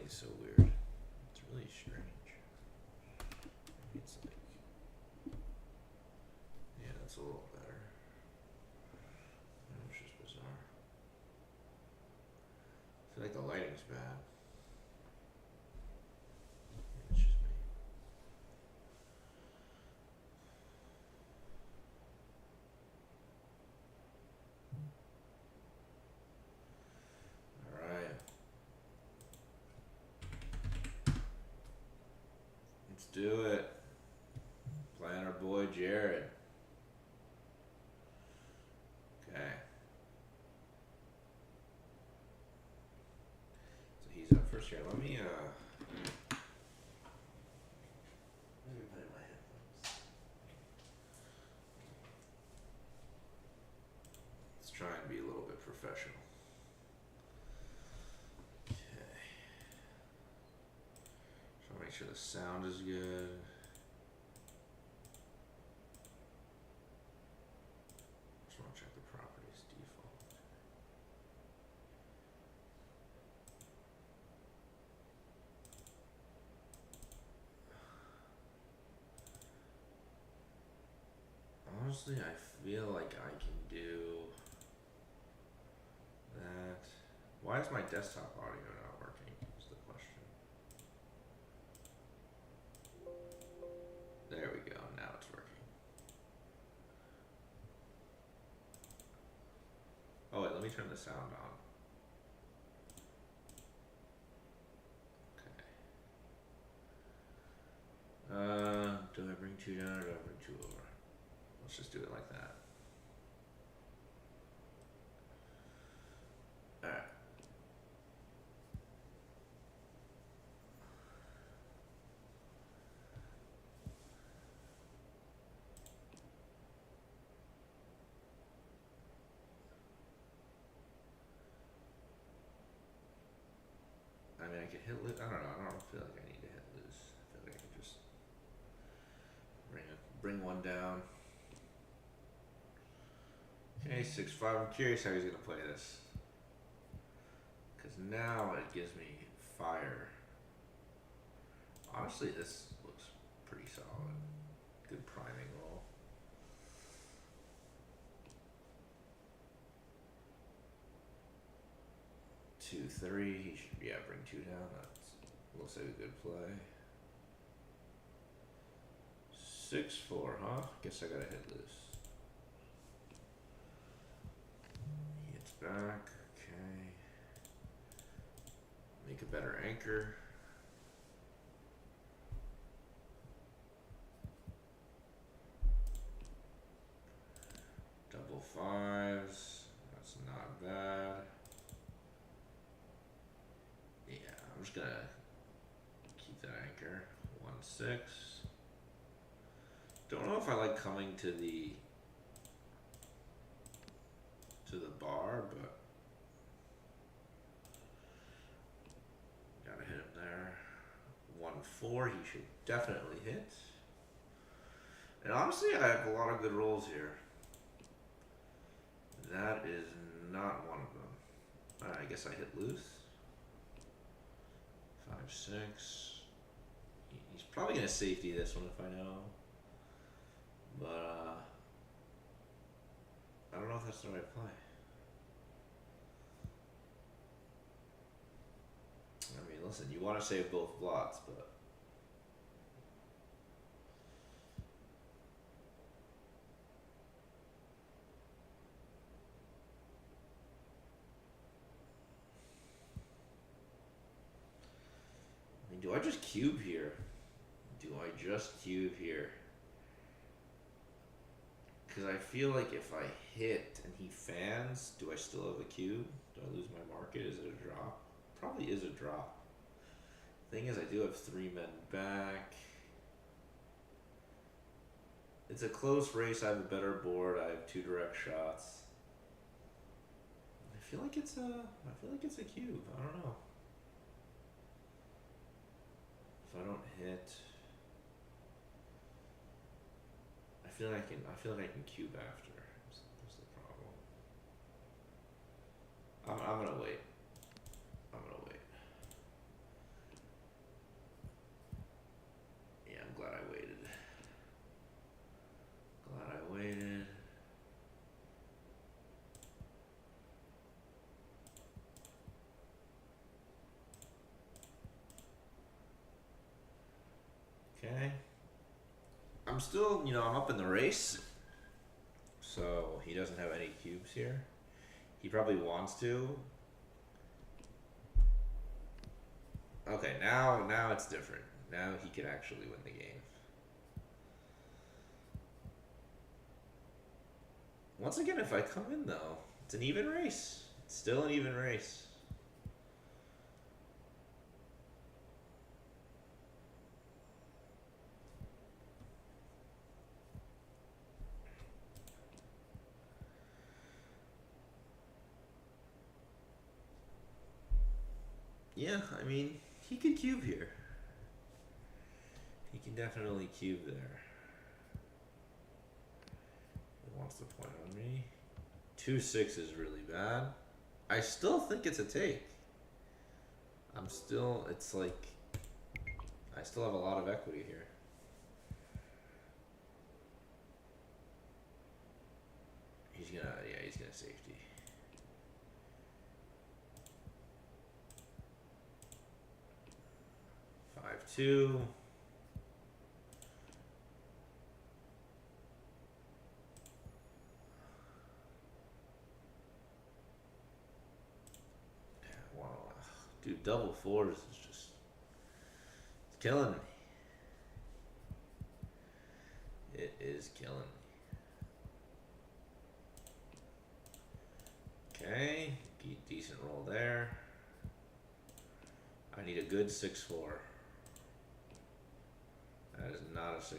is so weird. It's really strange. It's like, yeah, that's a little better. It's just bizarre. I feel like the lighting's bad. It's just me. Alright. Let's do it. Playing our boy Jared. Okay. So he's up first here. Let me put in my headphones. Let's try and be a little bit professional. Okay. Try to make sure the sound is good. Just want to check the properties default. Honestly, I feel like I can do that. Why is my desktop audio not working? Is the question. There we go. Now it's working. Oh wait, let me turn the sound on. Okay. Do I bring 2 down or do I bring 2 over? Let's just do it like that. Alright. I mean, I could hit loose. I don't know. I don't feel like I need to hit loose. I feel like I could just bring one down. Okay, 6-5. I'm curious how he's gonna play this. Because now it gives me fire. Honestly, this looks pretty solid. Good priming roll. Two, 3. He should, yeah, bring 2 down. That looks like a good play. 6-4, huh? Guess I gotta hit loose. He hits back. Okay. Make a better anchor. Double 5s. That's not bad. Yeah, I'm just gonna keep that anchor. 1-6. Don't know if I like coming to the bar, but gotta hit him there. 1-4, he should definitely hit. And honestly, I have a lot of good rolls here. That is not one of them. I guess I hit loose. 5-6. He's probably gonna safety this one if I know. But I don't know if that's the right play. I mean, listen, you want to save both blots, but I mean, do I just cube here? Do I just cube here? Because I feel like if I hit and he fans, do I still have a cube? Do I lose my market? Is it a drop? Probably is a drop. Thing is, I do have 3 men back. It's a close race. I have a better board. I have 2 direct shots. I feel like it's a cube. I don't know. If I don't hit, I feel like I can cube after. That's the problem. I'm gonna wait. I'm still, you know, I'm up in the race. So he doesn't have any cubes here. He probably wants to. Okay, now it's different. Now he could actually win the game. Once again, if I come in though, it's an even race. It's still an even race. Yeah, I mean, he could cube here. He can definitely cube there. He wants the point on me. 2-6 is really bad. I still think it's a take. It's like, I still have a lot of equity here. He's gonna safety. Five, 2. Dude, double fours is just, it's killing me. It is killing me. Okay, decent roll there. I need a good 6-4. That is not a 6-4.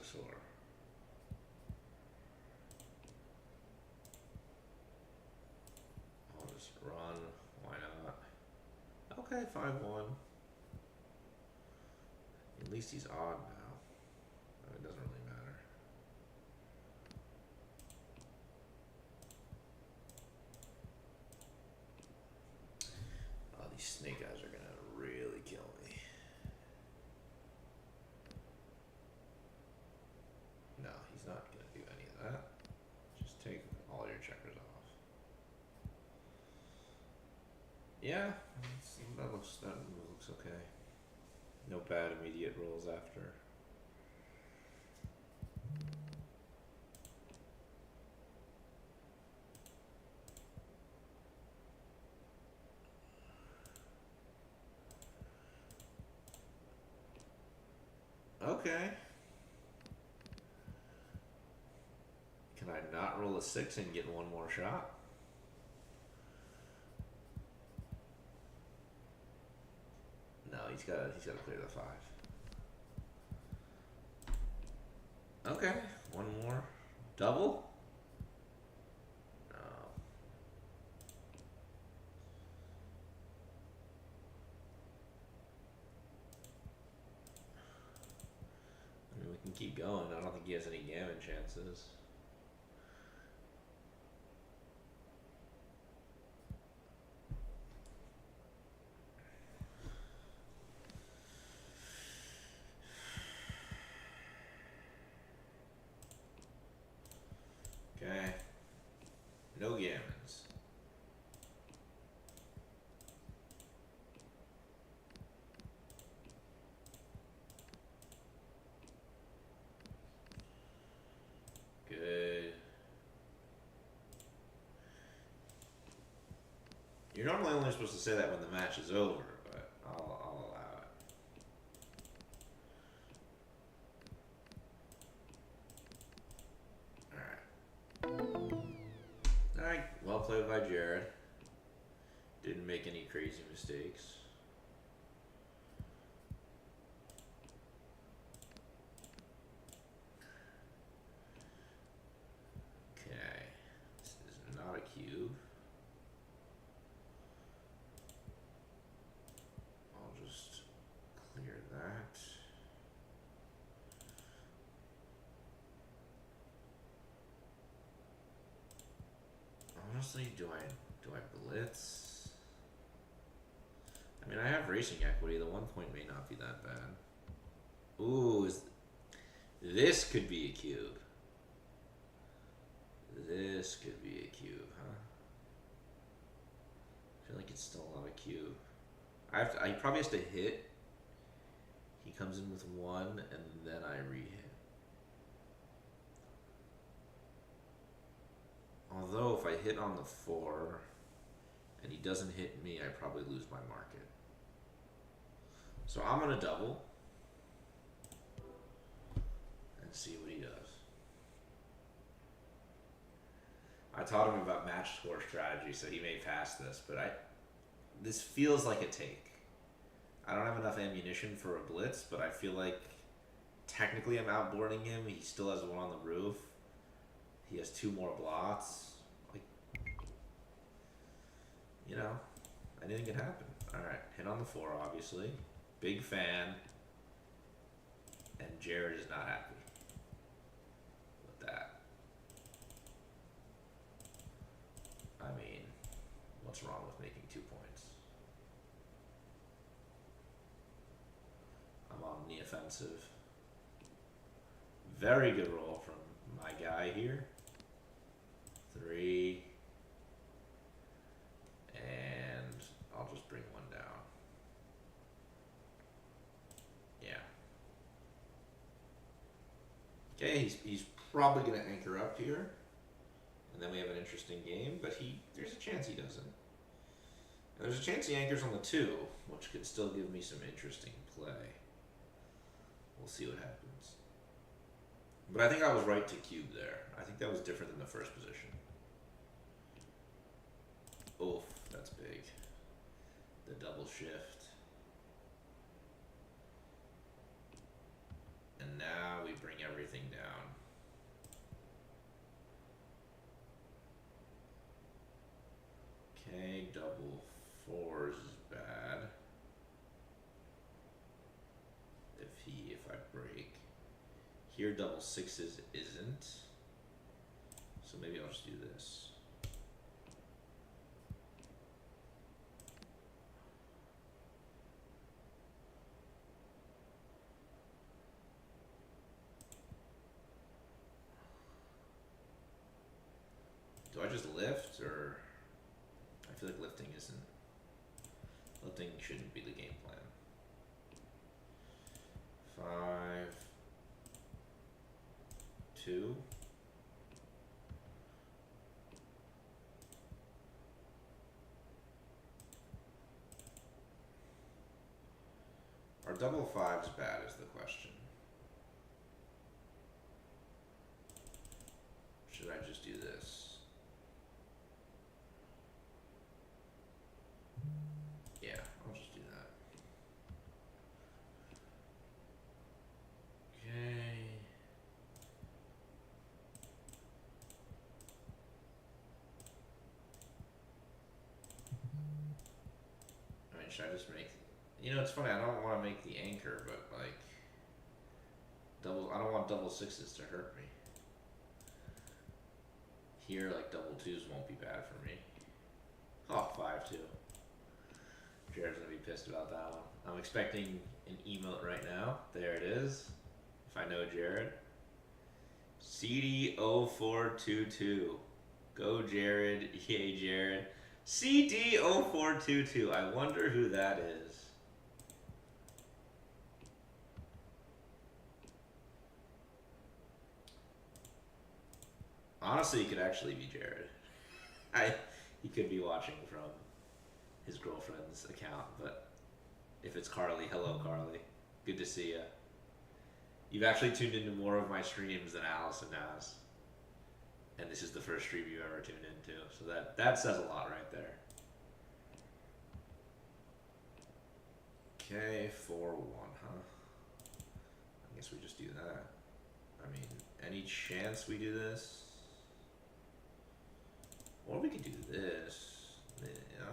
I'll just run. Why not? Okay, 5-1. At least he's odd now. It doesn't really matter. Oh, these snake eyes are gonna really kill me. No, he's not gonna do any of that. Just take all your checkers off. Yeah, that looks okay. No bad immediate rolls after. Okay. Can I not roll a 6 and get one more shot? No, he's gotta clear the 5. Okay, one more. Double? No. I mean, we can keep going. I don't think he has any gammon chances. Okay. No gammons. Good. You're normally only supposed to say that when the match is over, but I'll allow it. Alright, well played by Jared. Didn't make any crazy mistakes. Okay, this is not a cube. I'll just clear that. Honestly, do I blitz? I mean, I have racing equity. The 1 point may not be that bad. Ooh, this could be a cube. This could be a cube, huh? I feel like it's still not a cube. He probably has to hit. He comes in with 1, and then I re-hit. hit on the 4 and he doesn't hit me, I probably lose my market. So I'm gonna double and see what he does. I taught him about match score strategy, so he may pass this, but this feels like a take. I don't have enough ammunition for a blitz, but I feel like technically I'm outboarding him. He still has one on the roof. He has 2 more blots. Like, you know, anything can happen. Alright, hit on the 4, obviously. Big fan. And Jared is not happy with that. I mean, what's wrong with making 2 points? I'm on the offensive. Very good roll from my guy here. 3. And I'll just bring 1 down. Yeah. Okay, he's probably going to anchor up here. And then we have an interesting game, but there's a chance he doesn't. And there's a chance he anchors on the 2, which could still give me some interesting play. We'll see what happens. But I think I was right to cube there. I think that was different than the first position. Oof, that's big. The double shift. And now we bring everything down. Okay, double 4s is bad. If I break. Here double 6s isn't. So maybe I'll just do this. Do I just lift, or I feel like lifting shouldn't be the game plan. 5, 2. Are double 5s bad is the question. Should I just do this? Yeah, I'll just do that. Okay. I mean, should I just make... You know, it's funny, I don't want to make the anchor, but like... I don't want double 6s to hurt me. Here, like, double 2s won't be bad for me. Oh, 5-2. Jared's gonna be pissed about that one. I'm expecting an emote right now. There it is. If I know Jared. CD0422. Go Jared. Yay Jared. CD0422. I wonder who that is. Honestly, it could actually be Jared. He could be watching from his girlfriend's account, but if it's Carly, hello Carly. Good to see ya. You've actually tuned into more of my streams than Allison has. And this is the first stream you ever tuned into, so that says a lot right there. Okay, 4-1, huh? I guess we just do that. I mean, any chance we do this? Or we could do this.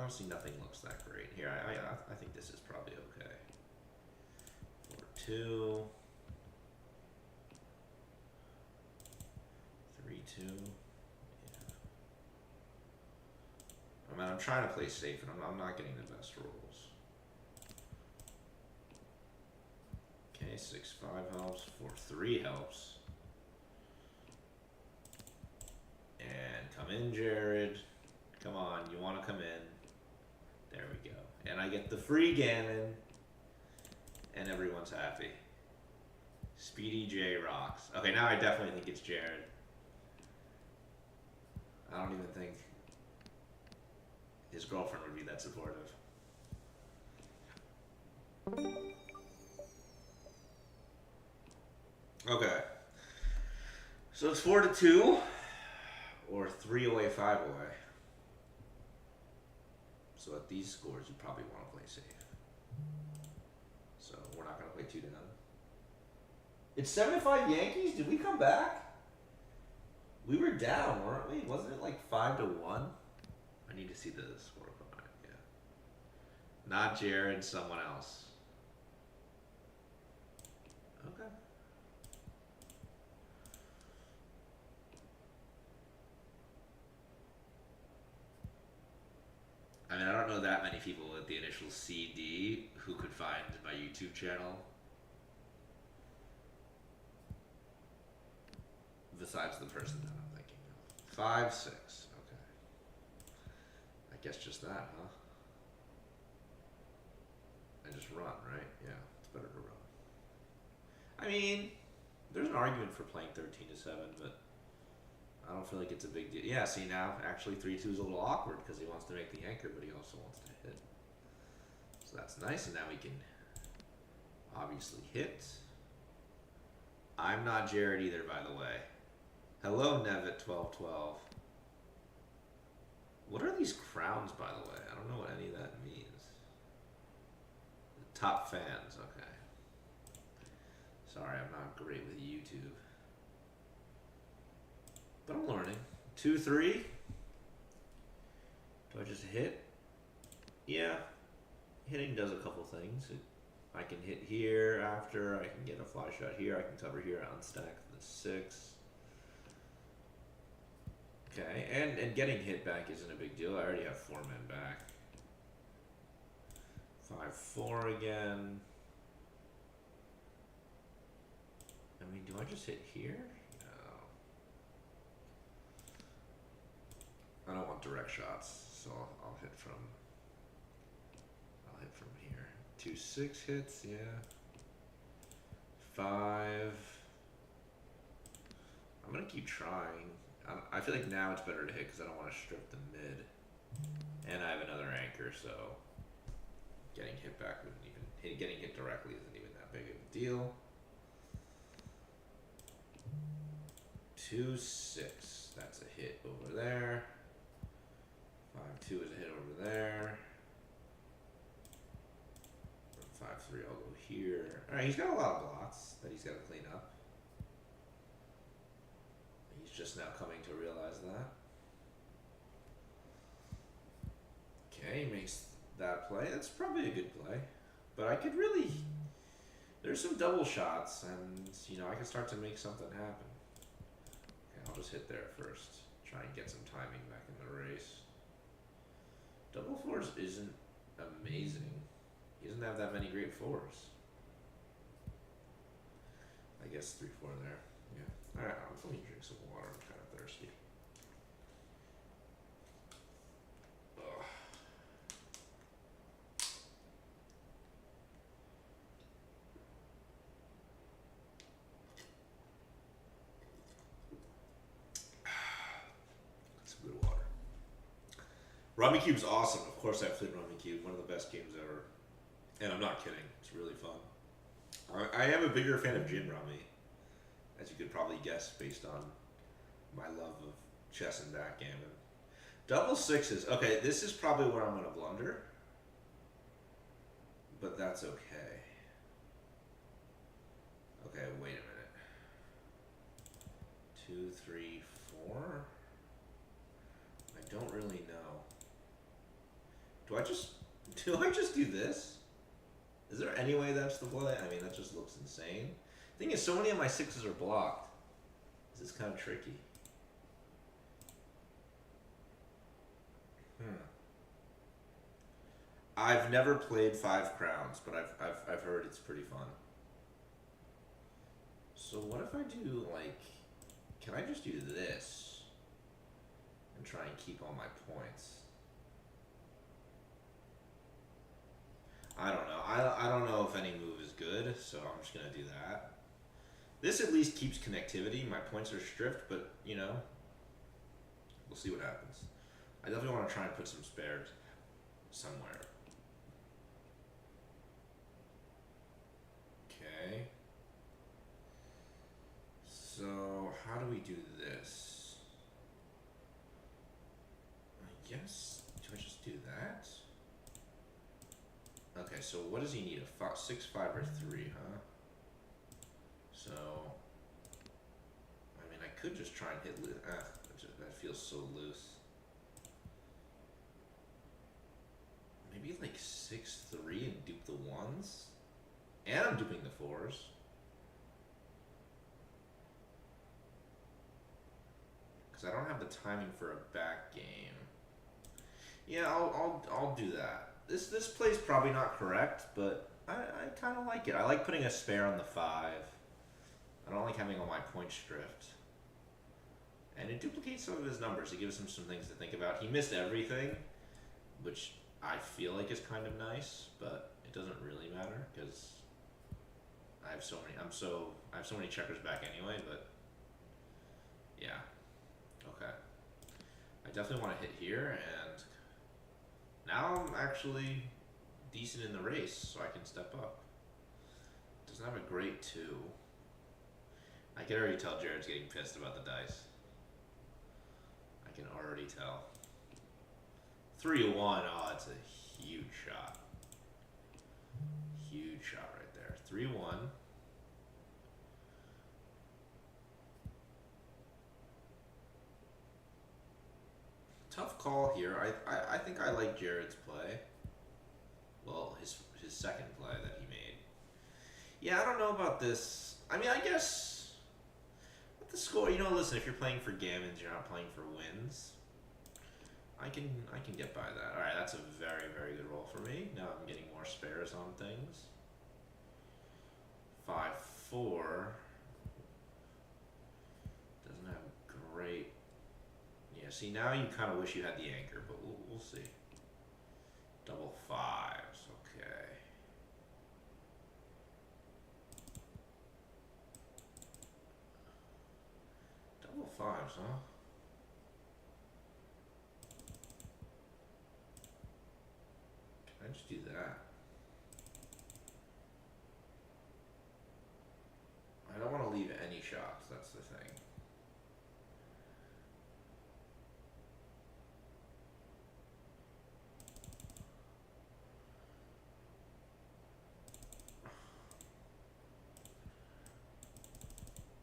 Honestly, nothing looks that great. Here, I think this is probably okay. 4-2. 3-2. Yeah. I mean, I'm trying to play safe, and I'm not getting the best rolls. Okay, 6-5 helps. 4-3 helps. And come in, Jared. Come on, you want to come in. There we go. And I get the free gammon. And everyone's happy. speeedyj rocks. Okay, now I definitely think it's Jared. I don't even think his girlfriend would be that supportive. Okay. So it's 4-2, or 3 away, 5 away. So at these scores, you probably want to play safe. So we're not going to play 2 down. It's 7-5 Yankees? Did we come back? We were down, weren't we? Wasn't it like 5-1? I need to see the score behind. Yeah. Not Jared, someone else. Okay. I mean, I don't know that many people with the initial CD who could find my YouTube channel. Besides the person that I'm thinking of. 5-6. Okay. I guess just that, huh? I just run, right? Yeah, it's better to run. I mean, there's an argument for playing 13-7, but I don't feel like it's a big deal. Yeah, see now, actually 3-2 is a little awkward because he wants to make the anchor, but he also wants to hit. So that's nice, and now we can obviously hit. I'm not Jared either, by the way. Hello, Nevitt1212. What are these crowns, by the way? I don't know what any of that means. The top fans, okay. Sorry, I'm not great with YouTube. But I'm learning. 2-3. Do I just hit? Yeah. Hitting does a couple things. I can hit here after. I can get a fly shot here. I can cover here, unstack the 6. Okay, and getting hit back isn't a big deal. I already have 4 men back. 5-4 again. I mean, do I just hit here? No. I don't want direct shots, so I'll hit from here. 2-6 hits, yeah. 5. I'm gonna keep trying. I feel like now it's better to hit because I don't want to strip the mid. And I have another anchor, so getting hit back wouldn't even, getting hit directly isn't even that big of a deal. 2-6, that's a hit over there. 5-2 is a hit over there. 5-3, I'll go here. Alright, he's got a lot of blots that he's got to clean up. He's just now coming to realize that. Okay, he makes that play. That's probably a good play. But I could really... There's some double shots, and, you know, I can start to make something happen. Okay, I'll just hit there first. Try and get some timing back in the race. Double fours isn't amazing. He doesn't have that many great fours. I guess 3-4 there. Yeah. Alright, let me drink some water. I'm kind of thirsty. Ugh. Some good water. Rummy Cube's awesome. Of course I've played Rummy Cube. One of the best games ever. And I'm not kidding. It's really fun. I am a bigger fan of Gin Rummy, as you could probably guess based on my love of chess and backgammon. Double sixes. Okay, this is probably where I'm going to blunder. But that's okay. Okay, wait a minute. 2, 3, 4? I don't really know. Do I just do this? Is there any way that's the play? I mean, that just looks insane. Thing is, so many of my 6s are blocked. This is kind of tricky. I've never played 5 crowns, but I've heard it's pretty fun. So what if I do, like, can I just do this and try and keep all my points? I don't know. I don't know if any move is good, so I'm just gonna do that. This at least keeps connectivity. My points are stripped, but you know, we'll see what happens. I definitely want to try and put some spares. somewhere. Okay. So how do we do this? I guess, do I just do that? Okay, so what does he need? A 6, 5, or 3, huh? So, I mean, I could just try and hit loose. That feels so loose. Maybe like 6, 3 and dupe the 1s? And I'm duping the 4s. Because I don't have the timing for a back game. Yeah, I'll do that. This play's probably not correct, but I kind of like it. I like putting a spare on the 5. I don't like having all my points stripped. And it duplicates some of his numbers. It gives him some things to think about. He missed everything, which I feel like is kind of nice, but it doesn't really matter because I have so many. I have so many checkers back anyway. But yeah, okay. I definitely want to hit here, and now I'm actually decent in the race, so I can step up. Doesn't have a great 2. I can already tell Jared's getting pissed about the dice. I can already tell. 3-1, oh, that's a huge shot. Huge shot right there. 3-1. Tough call here. I think I like Jared's play. Well, his second play that he made. Yeah, I don't know about this. I mean, I guess with the score, listen, if you're playing for gammons, you're not playing for wins. I can get by that. All right, that's a very, very good roll for me. Now I'm getting more spares on things. 5-4 doesn't have great. Yeah, see, now you kind of wish you had the anchor, but we'll see. Double 5s, okay. Double 5s, huh? Can I just do that? I don't want to leave any shots, that's the thing.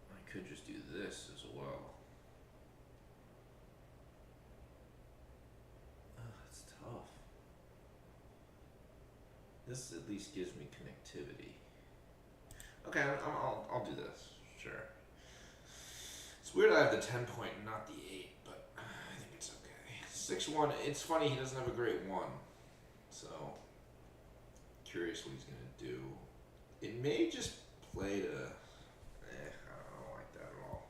I could just do this as well. That's tough. This at least gives me connectivity. Okay, I'll do this. Sure. It's weird I have the 10 point and not the 8, but I think it's okay. 6-1. It's funny he doesn't have a great 1, so curious what he's gonna do. It may just play to. I don't like that at all.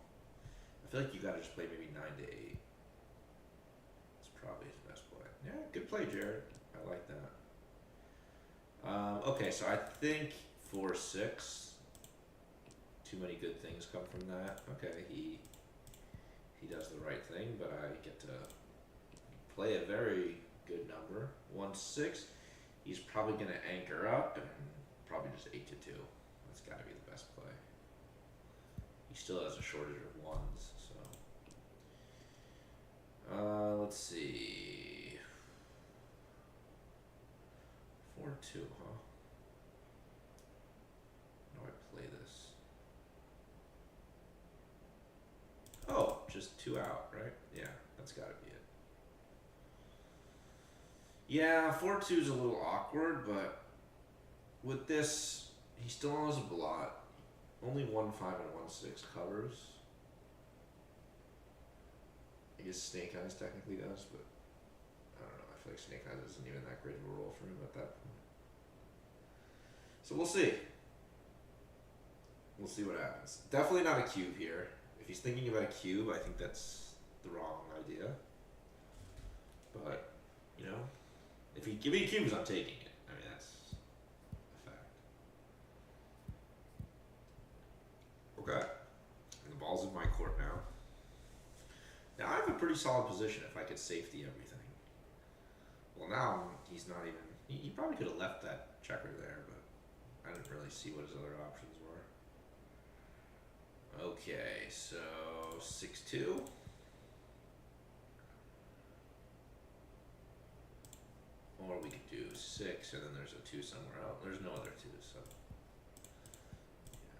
I feel like you gotta just play maybe 9 to 8. It's probably his best play. Yeah, good play, Jared. I like that. Okay, so I think 4-6. Too many good things come from that. Okay, he does the right thing, but I get to play a very good number. 1-6. He's probably gonna anchor up and probably just 8-2. That's got to be the best play. He still has a shortage of 1s, so. Let's see. 4-2, huh? How do I play this? Oh, just 2 out, right? Yeah, that's gotta be it. Yeah, 4-2 is a little awkward, but with this, he still has a blot. Only 1-5 and 1-6 covers. I guess Snake Eyes technically does, but I don't know. I feel like Snake Eyes isn't even that great of a roll for him at that point. So we'll see. We'll see what happens. Definitely not a cube here. If he's thinking about a cube, I think that's the wrong idea. But, if he give me cubes, I'm taking it. I mean, that's a fact. Okay. And the ball's in my court now. Now I have a pretty solid position if I could safety everything. Well, now he's not even. He probably could have left that checker there, but I didn't really see what his other options were. Okay, so 6-2. Or we could do 6, and then there's a 2 somewhere else. There's no other 2, so yeah.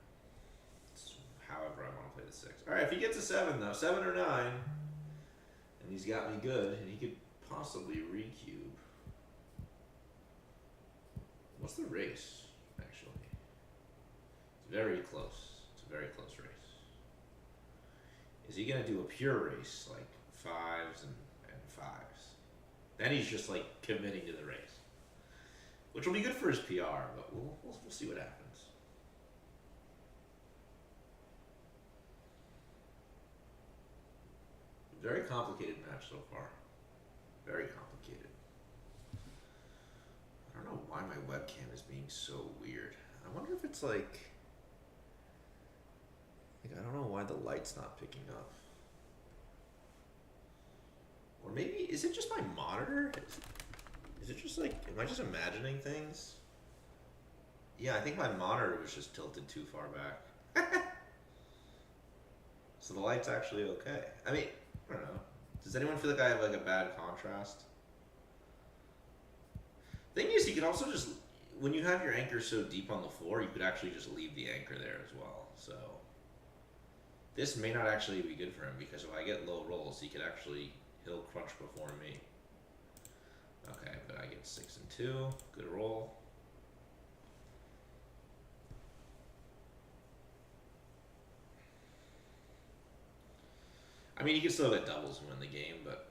It's however I want to play the 6. All right, if he gets a 7 though, 7 or 9, and he's got me good, and he could possibly recube. What's the race, actually? It's very close. It's a very close race. Is he gonna do a pure race, like 5s and 5s? Then he's just like committing to the race, which will be good for his PR, but we'll see what happens. Very complicated match so far. Very complicated. I don't know why my webcam is being so weird. I wonder if it's like I don't know why the light's not picking up. Or maybe, is it just my monitor? Is it just like, am I just imagining things? Yeah, I think my monitor was just tilted too far back. So the light's actually okay. I mean, I don't know. Does anyone feel like I have like a bad contrast? Thing is, you could also just, when you have your anchor so deep on the floor, you could actually just leave the anchor there as well. So this may not actually be good for him, because if I get low rolls, he'll crunch before me. Okay, but I get 6 and 2. Good roll. I mean, he could still get doubles and win the game, but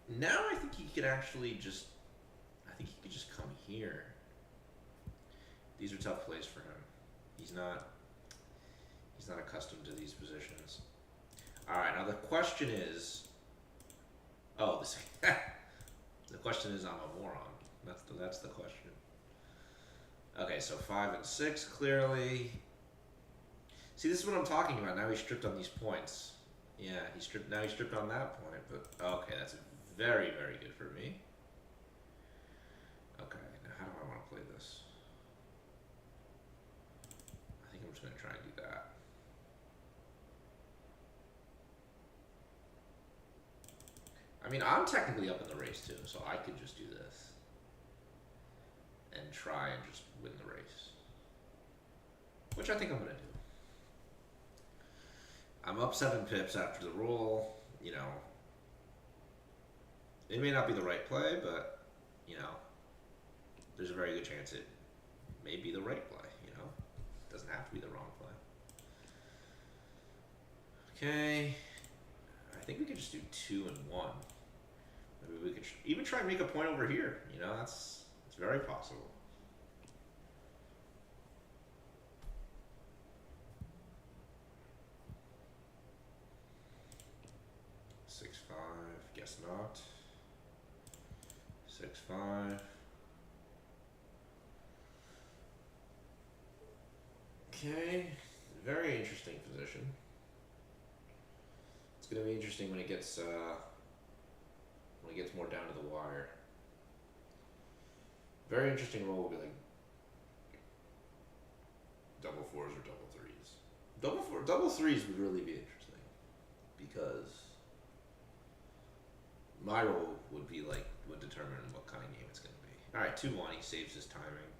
now I think he could actually just, I think he could just come here. These are tough plays for him. He's not accustomed to these positions. All right, now the question is, the question is, I'm a moron. That's the question. Okay, so 5 and 6 clearly. See, this is what I'm talking about. Now he's stripped on these points. Yeah, he's stripped on that point. But okay, that's very, very good for me. Okay, now how do I want to play this? I think I'm just gonna try and do that. I mean, I'm technically up in the race too, so I could just do this and try and just win the race, which I think I'm gonna do. I'm up 7 pips after the roll. You know, it may not be the right play, but you know, there's a very good chance it may be the right play. You know, it doesn't have to be the wrong play. Okay, I think we could just do 2 and 1. Maybe we could even try and make a point over here. You know, it's very possible. Guess not. 6-5. Okay, very interesting position. It's gonna be interesting when it gets more down to the wire. Very interesting roll will be like double 4s or double 3s. Double 3s would really be interesting, because my roll would determine what kind of game it's gonna be. All right, 2-1. He saves his timing.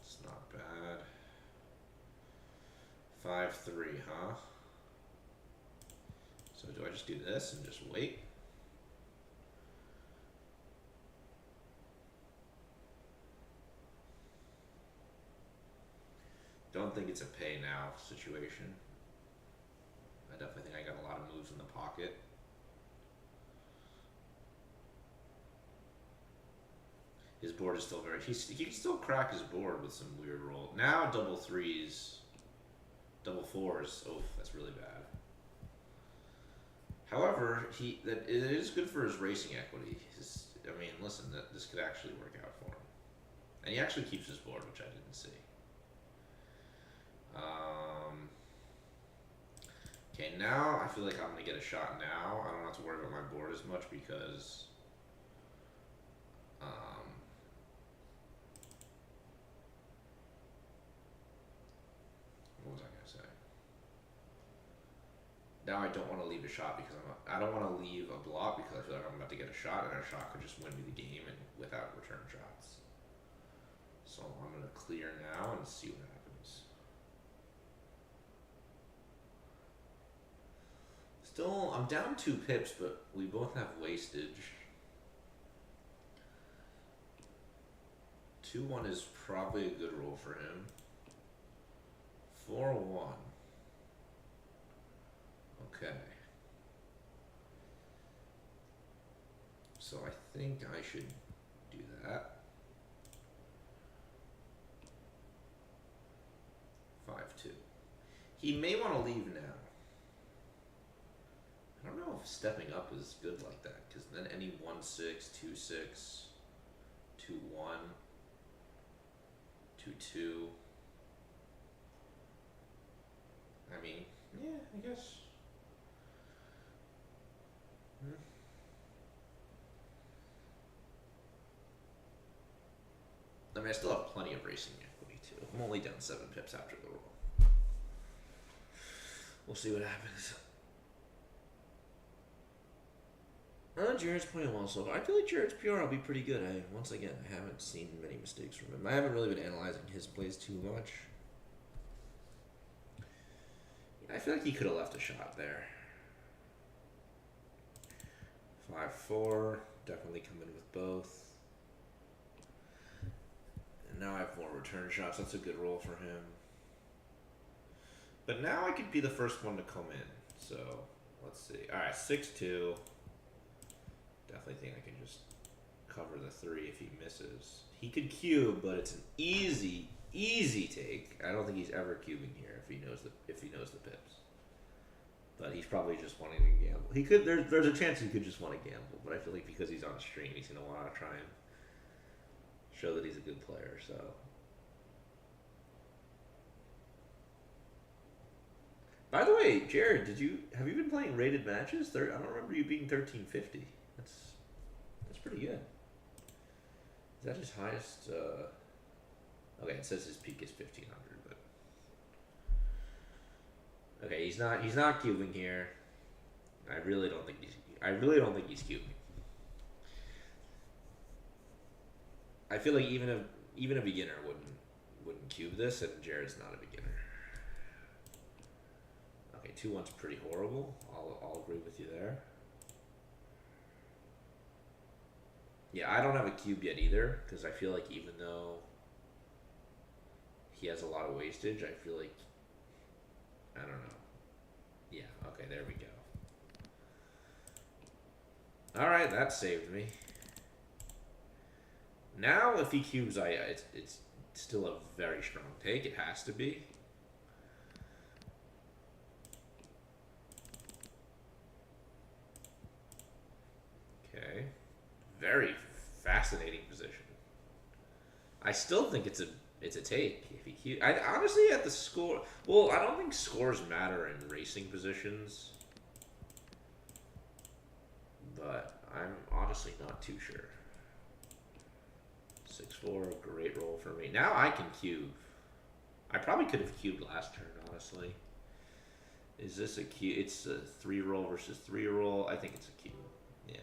It's not bad. 5-3, huh? So do I just do this and just wait? Don't think it's a pay now situation. I definitely think I got a lot of moves in the pocket. His board is still very, he can still crack his board with some weird roll. Now double 3s, double 4s, oh, that's really bad. However, it is good for his racing equity. I mean, listen, this could actually work out for him. And he actually keeps his board, which I didn't see. Okay, now I feel like I'm gonna get a shot now. I don't have to worry about my board as much, because What was I gonna say? Now I don't want to leave a shot because I don't want to leave a block because I feel like I'm about to get a shot and a shot could just win me the game and without return shots. So I'm gonna clear now and see what happens. Still, I'm down 2 pips, but we both have wastage. 2-1 is probably a good roll for him. 4-1. Okay. So I think I should do that. 5-2. He may want to leave now. I don't know if stepping up is good like that, because then any 1-6, 2-6, 2-1, 2-2. I mean, yeah, I guess. I mean, I still have plenty of racing equity too. I'm only down 7 pips after the roll. We'll see what happens. Jared's playing well so far. I feel like Jared's PR will be pretty good. Once again, I haven't seen many mistakes from him. I haven't really been analyzing his plays too much. I feel like he could have left a shot there. 5-4, definitely come in with both. And now I have more return shots. That's a good roll for him. But now I could be the first one to come in. So let's see. All right, 6-2. Definitely think I can just cover the 3 if he misses. He could cube, but it's an easy take. I don't think he's ever cubing here if he knows the pips. But he's probably just wanting to gamble. He could. There's a chance he could just want to gamble, but I feel like because he's on stream, he's gonna want to try and show that he's a good player. So. By the way, Jared, have you been playing rated matches? I don't remember you being 1350. That's pretty good. Is that his highest? Okay, it says his peak is 1500, but okay, he's not cubing here. I really don't think he's cubing. I feel like even a beginner wouldn't cube this, and Jared's not a beginner. Okay, 2-1's pretty horrible. I'll agree with you there. Yeah, I don't have a cube yet either, because I feel like even though he has a lot of wastage, I feel like, I don't know. Yeah, okay, there we go. Alright, that saved me. Now, if he cubes, it's still a very strong take. It has to be. Okay. Very fascinating position. I still think it's a take. If he honestly at the score. Well, I don't think scores matter in racing positions, but I'm honestly not too sure. 6-4, great roll for me. Now I can cube. I probably could have cubed last turn, honestly. Is this a cube? It's a 3 roll versus 3 roll. I think it's a cube. Yeah.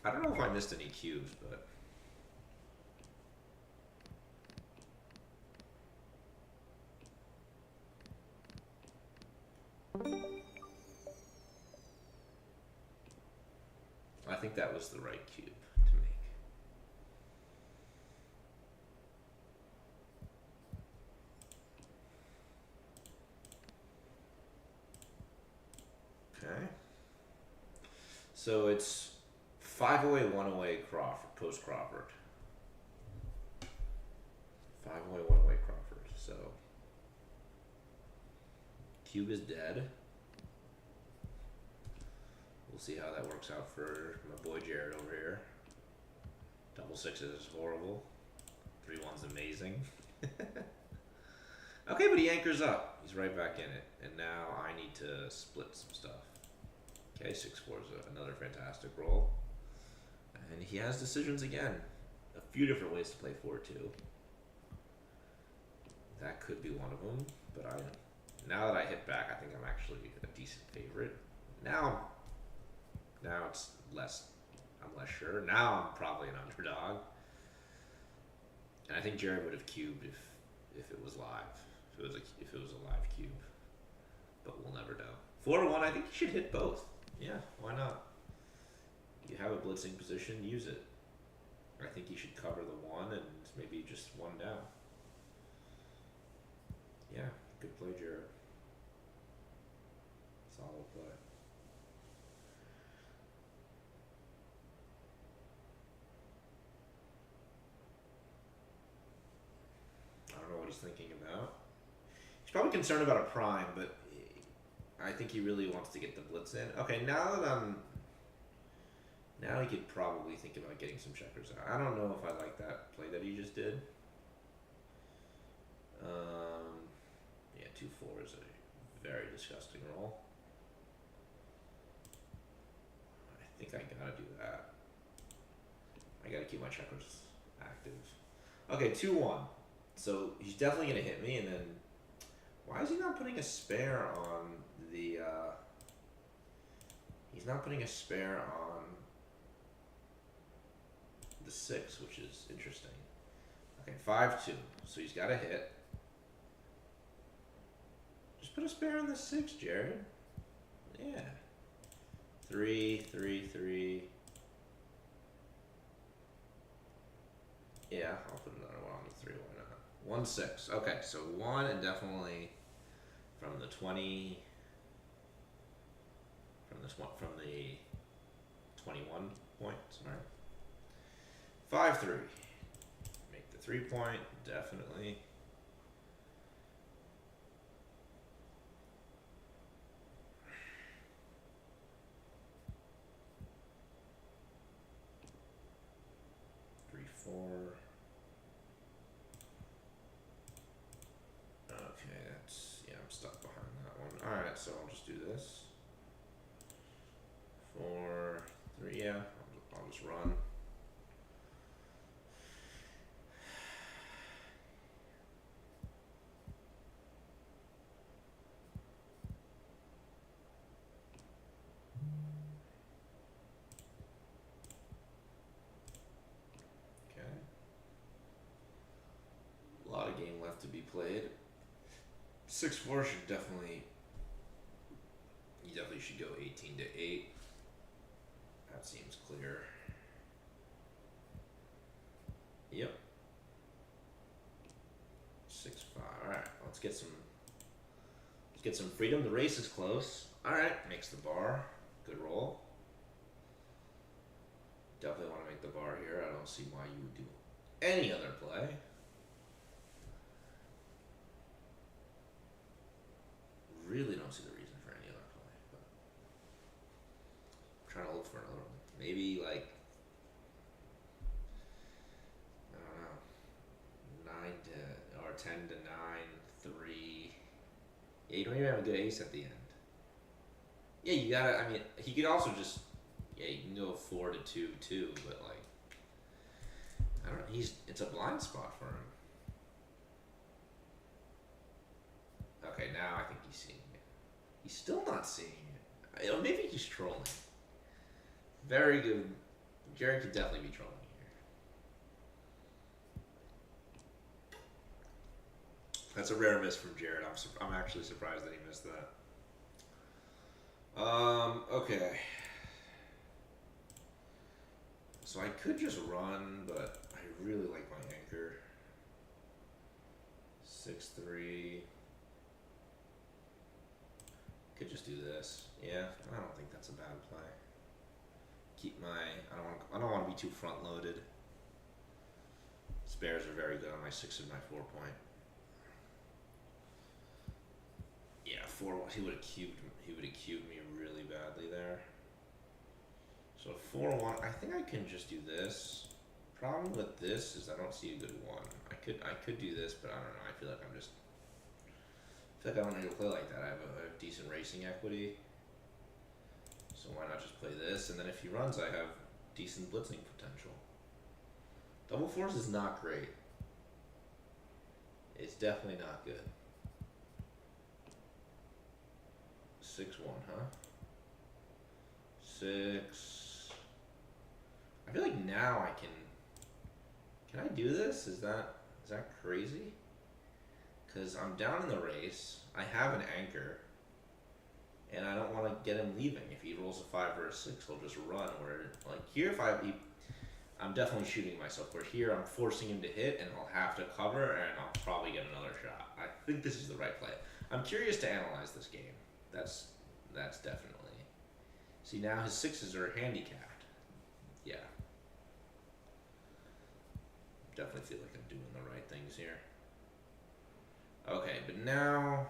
I don't know if I missed any cubes, but I think that was the right cube to make. Okay. So it's 5 away, 1 away, Crawford, post Crawford. 5 away, 1 away, Crawford. So cube is dead. We'll see how that works out for my boy Jared over here. Double 6 is horrible. 3-1's amazing. Okay, but he anchors up. He's right back in it. And now I need to split some stuff. Okay, 6-4 is another fantastic roll. And he has decisions again. A few different ways to play 4-2. That could be one of them, but now that I hit back, I think I'm actually a decent favorite. Now it's less. I'm less sure. Now I'm probably an underdog, and I think Jared would have cubed if it was live. If it was a live cube, but we'll never know. 4-1. I think you should hit both. Yeah, why not? You have a blitzing position, use it. I think you should cover the one and maybe just one down. Yeah, good play, Jared. Solid play. I don't know what he's thinking about. He's probably concerned about a prime, but I think he really wants to get the blitz in. Okay, now he could probably think about getting some checkers out. I don't know if I like that play that he just did. Yeah, 2-4 is a very disgusting roll. I think I gotta do that. I gotta keep my checkers active. Okay, 2-1. So he's definitely gonna hit me, and then why is he not putting a spare on the? He's not putting a spare on the 6, which is interesting. Okay, 5-2. So he's got a hit. Just put a spare on the 6, Jared. Yeah. 3-3-3. Yeah, I'll put another one on the 3. Why not? 1-6. Okay, so 1 and definitely from the 20. From the 21 points. All right. 5-3. Make the 3-point definitely. Okay, I'm stuck behind that one. Alright, so I'll just do this. 4-3, yeah, I'll just run. Okay. A lot of game left to be played. 6-4 should definitely. You definitely should go 18-8. That seems clear. Yep. 6-5. All right, let's get some freedom. The race is close. All right, makes the bar. Good roll. Definitely want to make the bar here. I don't see why you would do any other play. Really don't see the reason for any other play, but I'm trying to look for another one. Maybe like, I don't know, 10-9, 3. Yeah, you don't even have a good ace at the end. Yeah, you gotta. I mean, he could also just. Yeah, you can go 4-2 too, but like, I don't know. It's a blind spot for him. Okay, now I think he's seeing it. He's still not seeing it. Maybe he's trolling. Very good. Jared could definitely be trolling here. That's a rare miss from Jared. I'm actually surprised that he missed that. Okay. So I could just run, but I really like my anchor. 6-3. Could just do this. Yeah, I don't think that's a bad play. Keep my. I don't want to be too front loaded. Spares are very good on my 6 and my 4-point. Yeah, 4. He would have cubed me really badly there. So 4-1. I think I can just do this. Problem with this is I don't see a good 1. I could do this, but I don't know. I feel like I don't need to play like that. I have decent racing equity. So why not just play this, and then if he runs, I have decent blitzing potential. Double fours is not great. It's definitely not good. 6-1, huh? 6. I feel like now I can. Can I do this? Is that crazy? Because I'm down in the race. I have an anchor. And I don't want to get him leaving. If he rolls a 5 or a 6, he'll just run. Where, like, here, I'm definitely shooting myself. Where here, I'm forcing him to hit, and he'll have to cover, and I'll probably get another shot. I think this is the right play. I'm curious to analyze this game. That's definitely. See, now his 6s are handicapped. Yeah. Definitely feel like I'm doing the right things here. Okay, but now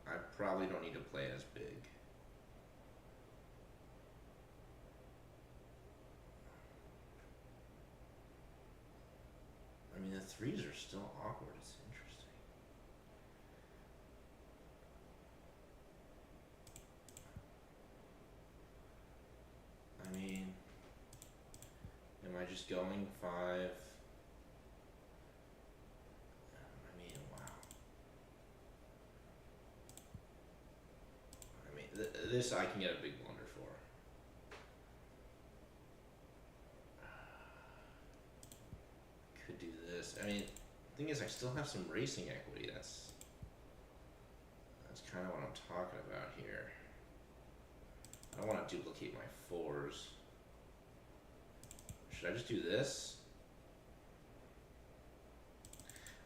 I probably don't need to play as big. I mean, the 3s are still awkward. It's interesting. I mean, am I just going 5? I mean, wow. I mean, this I can get a big blunder for. Could do this. I mean, the thing is, I still have some racing equity. That's kind of what I'm talking about here. I don't want to duplicate my 4s. Should I just do this?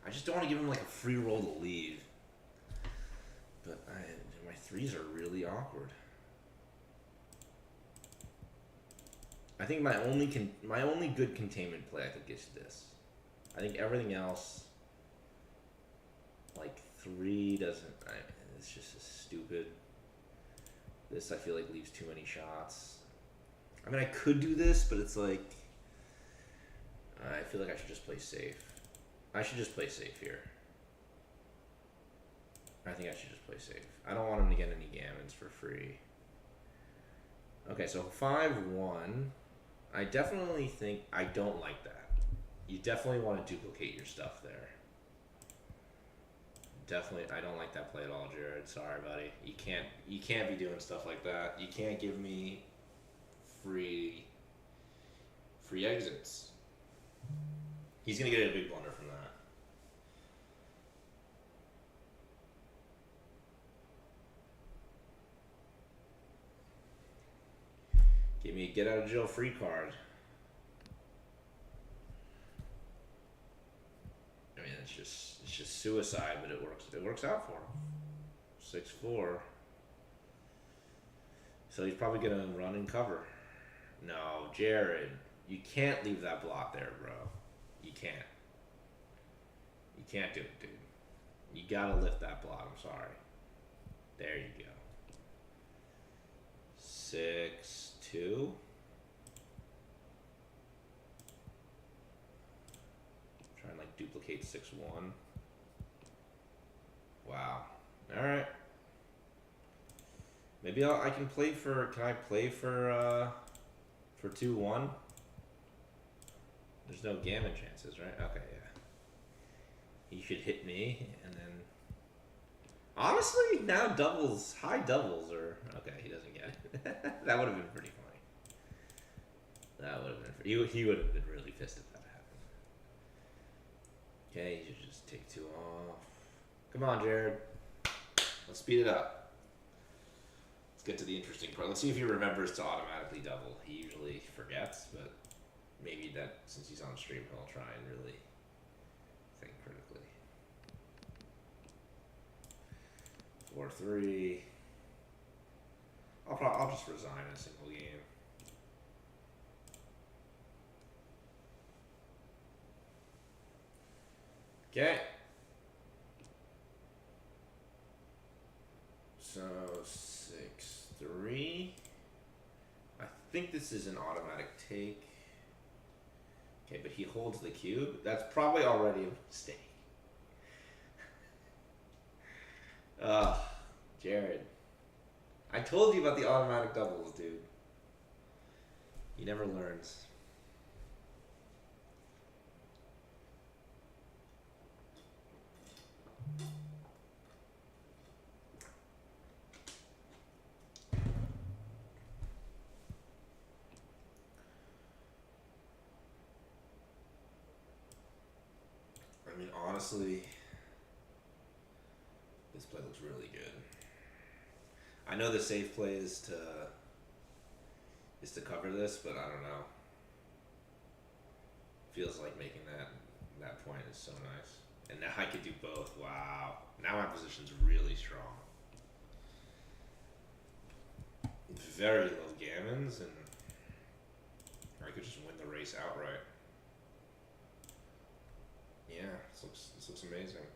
I just don't want to give him like a free roll to leave. But my 3s are really awkward. I think my only good containment play I think is this. I think everything else, like 3 doesn't. It's just stupid. This I feel like leaves too many shots. I mean, I could do this, but it's like I feel like I should just play safe. I should just play safe here. I think I should just play safe. I don't want him to get any gammons for free. Okay, so 5-1. I definitely think I don't like that. You definitely want to duplicate your stuff there. Definitely, I don't like that play at all, Jared. Sorry, buddy. You can't be doing stuff like that. You can't give me free exits. He's gonna get a big blunder from that. Give me a get out of jail free card. I mean, it's just suicide, but it works out for him. 6-4. So he's probably gonna run and cover. No, Jared, you can't leave that block there, bro. You can't. You can't do it, dude. You gotta lift that block. I'm sorry. There you go. 6-2. Try and like duplicate 6-1. Wow. All right. Maybe I can play for. Can I play for 2-1? There's no gammon chances, right? Okay, yeah. He should hit me, and then. Honestly, now high doubles are okay. He doesn't get it. That would have been pretty funny. That would have been. He would have been really pissed if that happened. Okay, you should just take 2 off. Come on, Jared. Let's speed it up. Let's get to the interesting part. Let's see if he remembers to automatically double. He usually forgets, but maybe that since he's on stream, he'll try and really think critically. 4-3. I'll just resign a single game. Okay. So 6-3. I think this is an automatic take. Okay, but he holds the cube. That's probably already a mistake. Jared. I told you about the automatic doubles, dude. He never learns. I mean, honestly, this play looks really good. I know the safe play is to cover this, but I don't know. Feels like making that point is so nice. And now I could do both. Wow. Now my position's really strong. Very low gammons, and I could just win the race outright. Yeah, this looks amazing.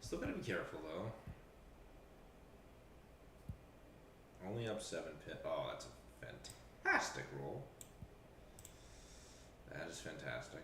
Still gotta be careful though. Only up 7 pip. Oh, that's a fantastic roll. That is fantastic.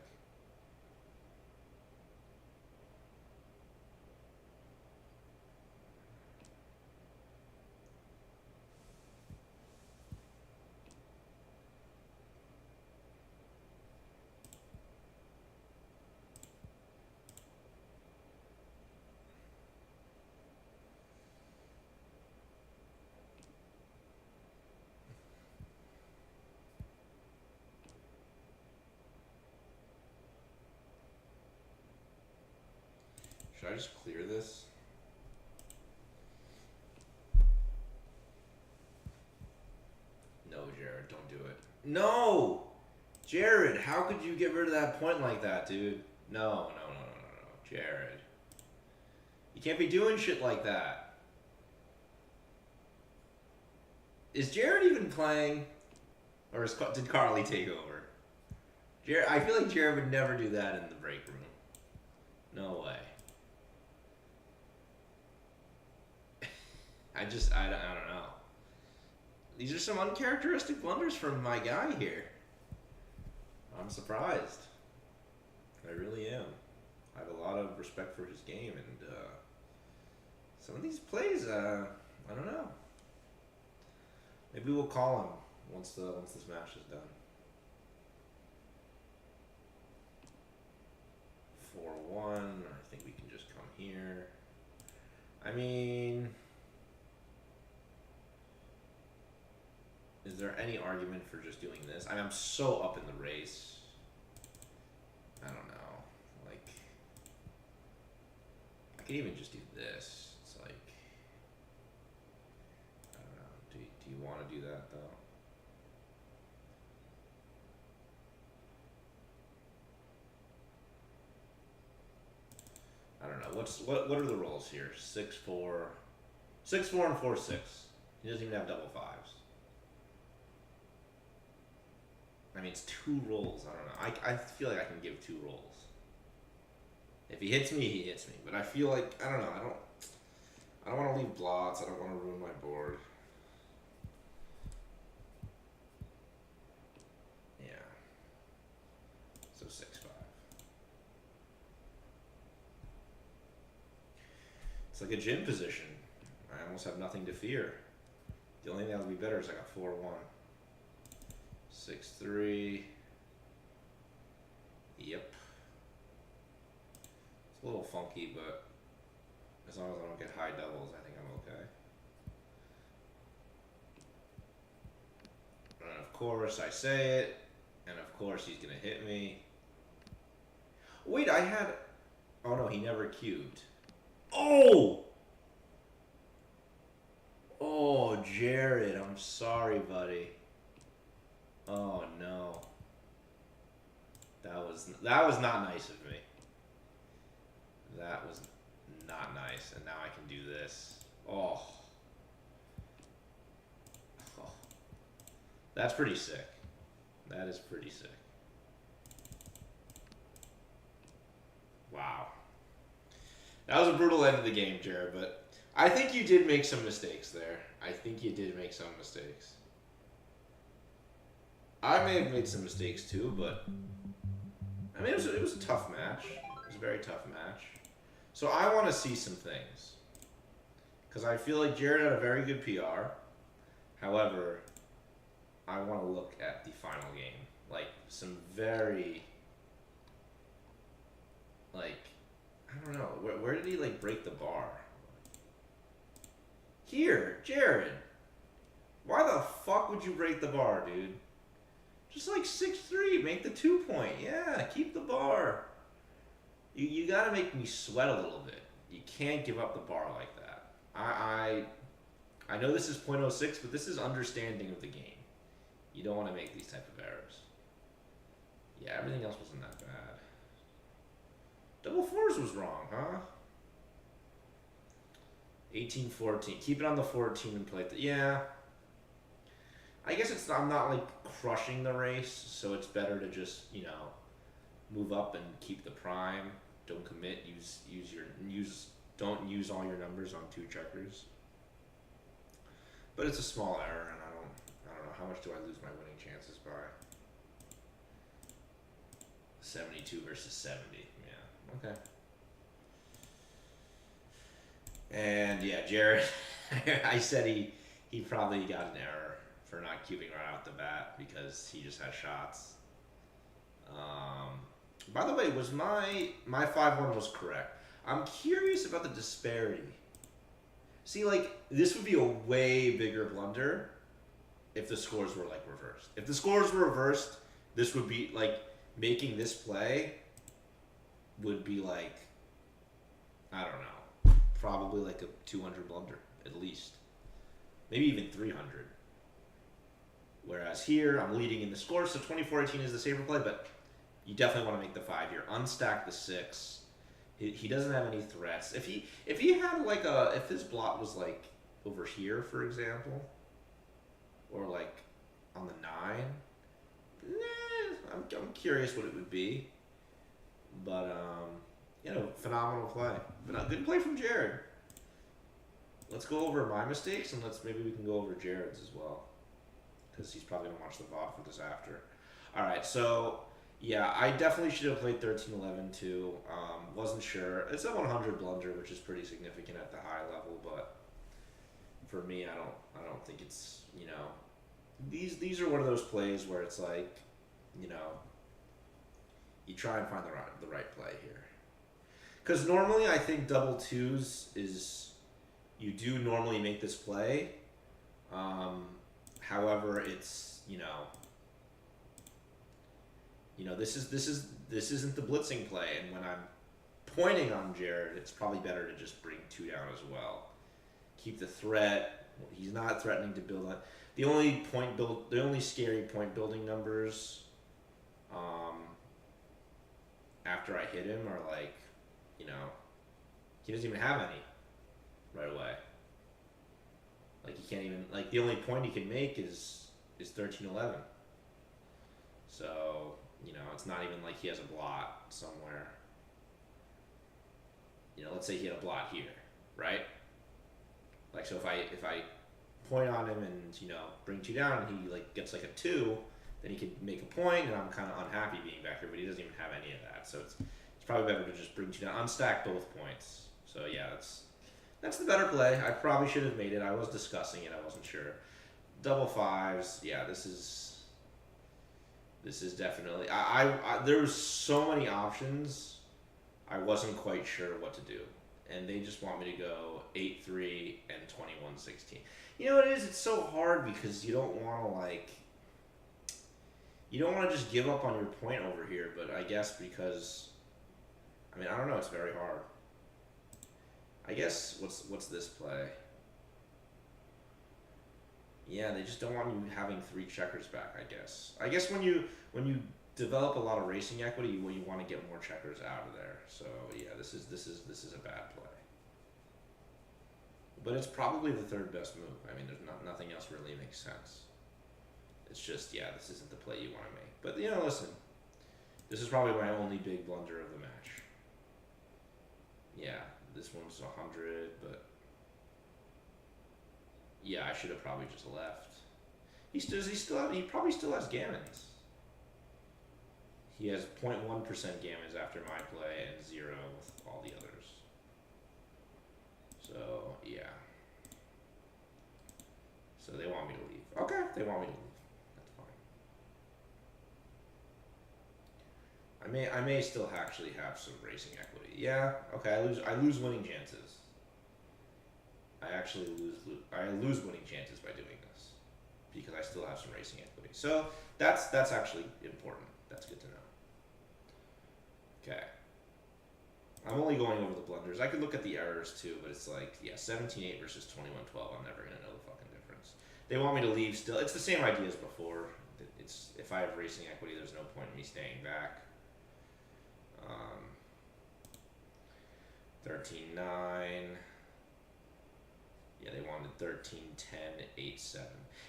Should I just clear this? No, Jared, don't do it. No! Jared, how could you get rid of that point like that, dude? No, Jared. You can't be doing shit like that. Is Jared even playing? Or did Carly take over? Jared, I feel like Jared would never do that in the break room. No way. I don't know. These are some uncharacteristic blunders from my guy here. I'm surprised. I really am. I have a lot of respect for his game, and some of these plays, I don't know. Maybe we'll call him once this match is done. 4-1. I think we can just come here. I mean, is there any argument for just doing this? I mean, I'm so up in the race. I don't know. Like, I could even just do this. It's like, I don't know. Do you want to do that though? I don't know. What are the rolls here? 6-4, 6-4, and 4-6. He doesn't even have double fives. I mean, it's 2 rolls. I don't know. I feel like I can give 2 rolls. If he hits me, he hits me. But I feel like, I don't know. I don't want to leave blots. I don't want to ruin my board. Yeah. So 6-5. It's like a gym position. I almost have nothing to fear. The only thing that would be better is I got 4-1. 6-3. Yep. It's a little funky, but as long as I don't get high doubles, I think I'm okay. And of course I say it, and of course he's gonna hit me. Wait, I had... Oh no, he never cubed. Oh! Oh, Jared, I'm sorry, buddy. Oh no. That was not nice of me. That was not nice, and now I can do this. Oh. Oh. That's pretty sick. That is pretty sick. Wow. That was a brutal end of the game, Jared, but I think you did make some mistakes there. I think you did make some mistakes. I may have made some mistakes too, but I mean, it was a tough match. It was a very tough match. So I want to see some things. Because I feel like Jared had a very good PR. However, I want to look at the final game. Like, some very... Like, I don't know. Where did he, like, break the bar? Here, Jared. Why the fuck would you break the bar, dude? Just like 6-3, make the 2-point. Yeah, keep the bar. You gotta make me sweat a little bit. You can't give up the bar like that. I know this is .06, but this is understanding of the game. You don't want to make these type of errors. Yeah, everything else wasn't that bad. Double fours was wrong, huh? 18-14. Keep it on the 14 and play the... Yeah. I guess it's... I'm not, like, crushing the race, so it's better to just, you know, move up and keep the prime. Don't commit. Don't use all your numbers on 2 checkers. But it's a small error, and I don't know, how much do I lose my winning chances by? 72 versus 70. Yeah, okay. And yeah, Jared, I said he probably got an error for not cubing right out the bat because he just had shots. By the way, was my 5-1 was correct. I'm curious about the disparity. See, like, this would be a way bigger blunder if the scores were, like, reversed. If the scores were reversed, this would be, like, making this play would be, like, I don't know, probably, like, a 200 blunder, at least. Maybe even 300. Whereas here, I'm leading in the score, so 24-18 is the safer play, but you definitely want to make the 5 here. Unstack the 6. He doesn't have any threats. If he had like if his blot was like over here, for example, or like on the 9, I'm curious what it would be. But you know, phenomenal play. Good play from Jared. Let's go over my mistakes and maybe we can go over Jared's as well, because he's probably gonna watch the VOD for this after. All right, so. Yeah, I definitely should have played 13-11 too. Wasn't sure. It's a 100 blunder, which is pretty significant at the high level, but for me, I don't think it's, you know, these are one of those plays where it's like, you know, you try and find the right play here. Because normally I think double 2s is, you do normally make this play. However, it's, you know, this isn't the blitzing play, and when I'm pointing on Jared, it's probably better to just bring 2 down as well. Keep the threat. He's not threatening to build on. The only scary point building numbers after I hit him are like, you know, he doesn't even have any right away. Like, he can't even, like, the only point he can make is 13-11. So, you know, it's not even like he has a blot somewhere. You know, let's say he had a blot here, right? Like, so if I point on him and, you know, bring 2 down and he, like, gets, like, a 2, then he could make a point, and I'm kind of unhappy being back here, but he doesn't even have any of that. So it's probably better to just bring 2 down, unstack both points. So, yeah, that's the better play. I probably should have made it. I was discussing it. I wasn't sure. Double 5s, yeah, this is definitely, there was so many options, I wasn't quite sure what to do. And they just want me to go 8-3 and 21-16. You know what it is? It's so hard because you don't want to just give up on your point over here, but I guess because, I mean, I don't know, it's very hard. I guess, what's this play? Yeah, they just don't want you having 3 checkers back, I guess. I guess when you develop a lot of racing equity, you want to get more checkers out of there. So yeah, this is a bad play. But it's probably the 3rd best move. I mean, there's nothing else really makes sense. It's just, yeah, this isn't the play you want to make. But, you know, listen, this is probably my only big blunder of the match. Yeah, this one's 100, but yeah, I should have probably just left. He probably still has gammons. He has 0.1% gammons after my play and 0 with all the others. So yeah. So they want me to leave. Okay, they want me to leave. That's fine. I may still actually have some racing equity. Yeah. Okay. I lose winning chances. I lose winning chances by doing this because I still have some racing equity. So that's actually important. That's good to know. Okay. I'm only going over the blunders. I could look at the errors too, but it's like, yeah, 17-8 versus 21-12. I'm never gonna know the fucking difference. They want me to leave still. It's the same idea as before. It's if I have racing equity, there's no point in me staying back. 13-9. Yeah, they wanted 13-10, 8-7.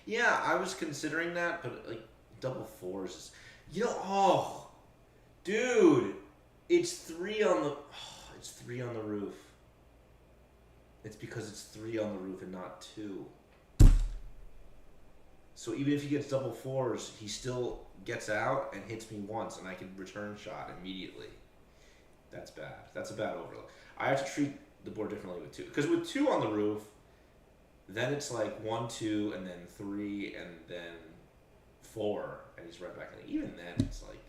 Yeah, I was considering that, but like double fours is, dude, it's 3 on the roof. It's because it's 3 on the roof and not 2. So even if he gets double fours, he still gets out and hits me once, and I can return shot immediately. That's bad. That's a bad overload. I have to treat the board differently with 2, because with 2 on the roof, then it's like 1, 2, and then 3, and then 4, and he's right back in. Even then, it's like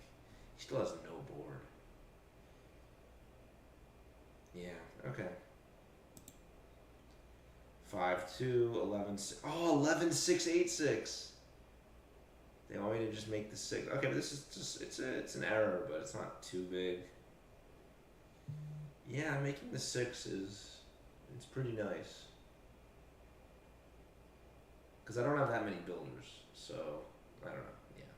he still has no board. Yeah. Okay. 5-2, 11-6. Oh, 11-6, 8-6. They want me to just make the 6. Okay, but this is just it's an error, but it's not too big. Yeah, making the 6 it's pretty nice. Because I don't have that many builders, so I don't know. Yeah.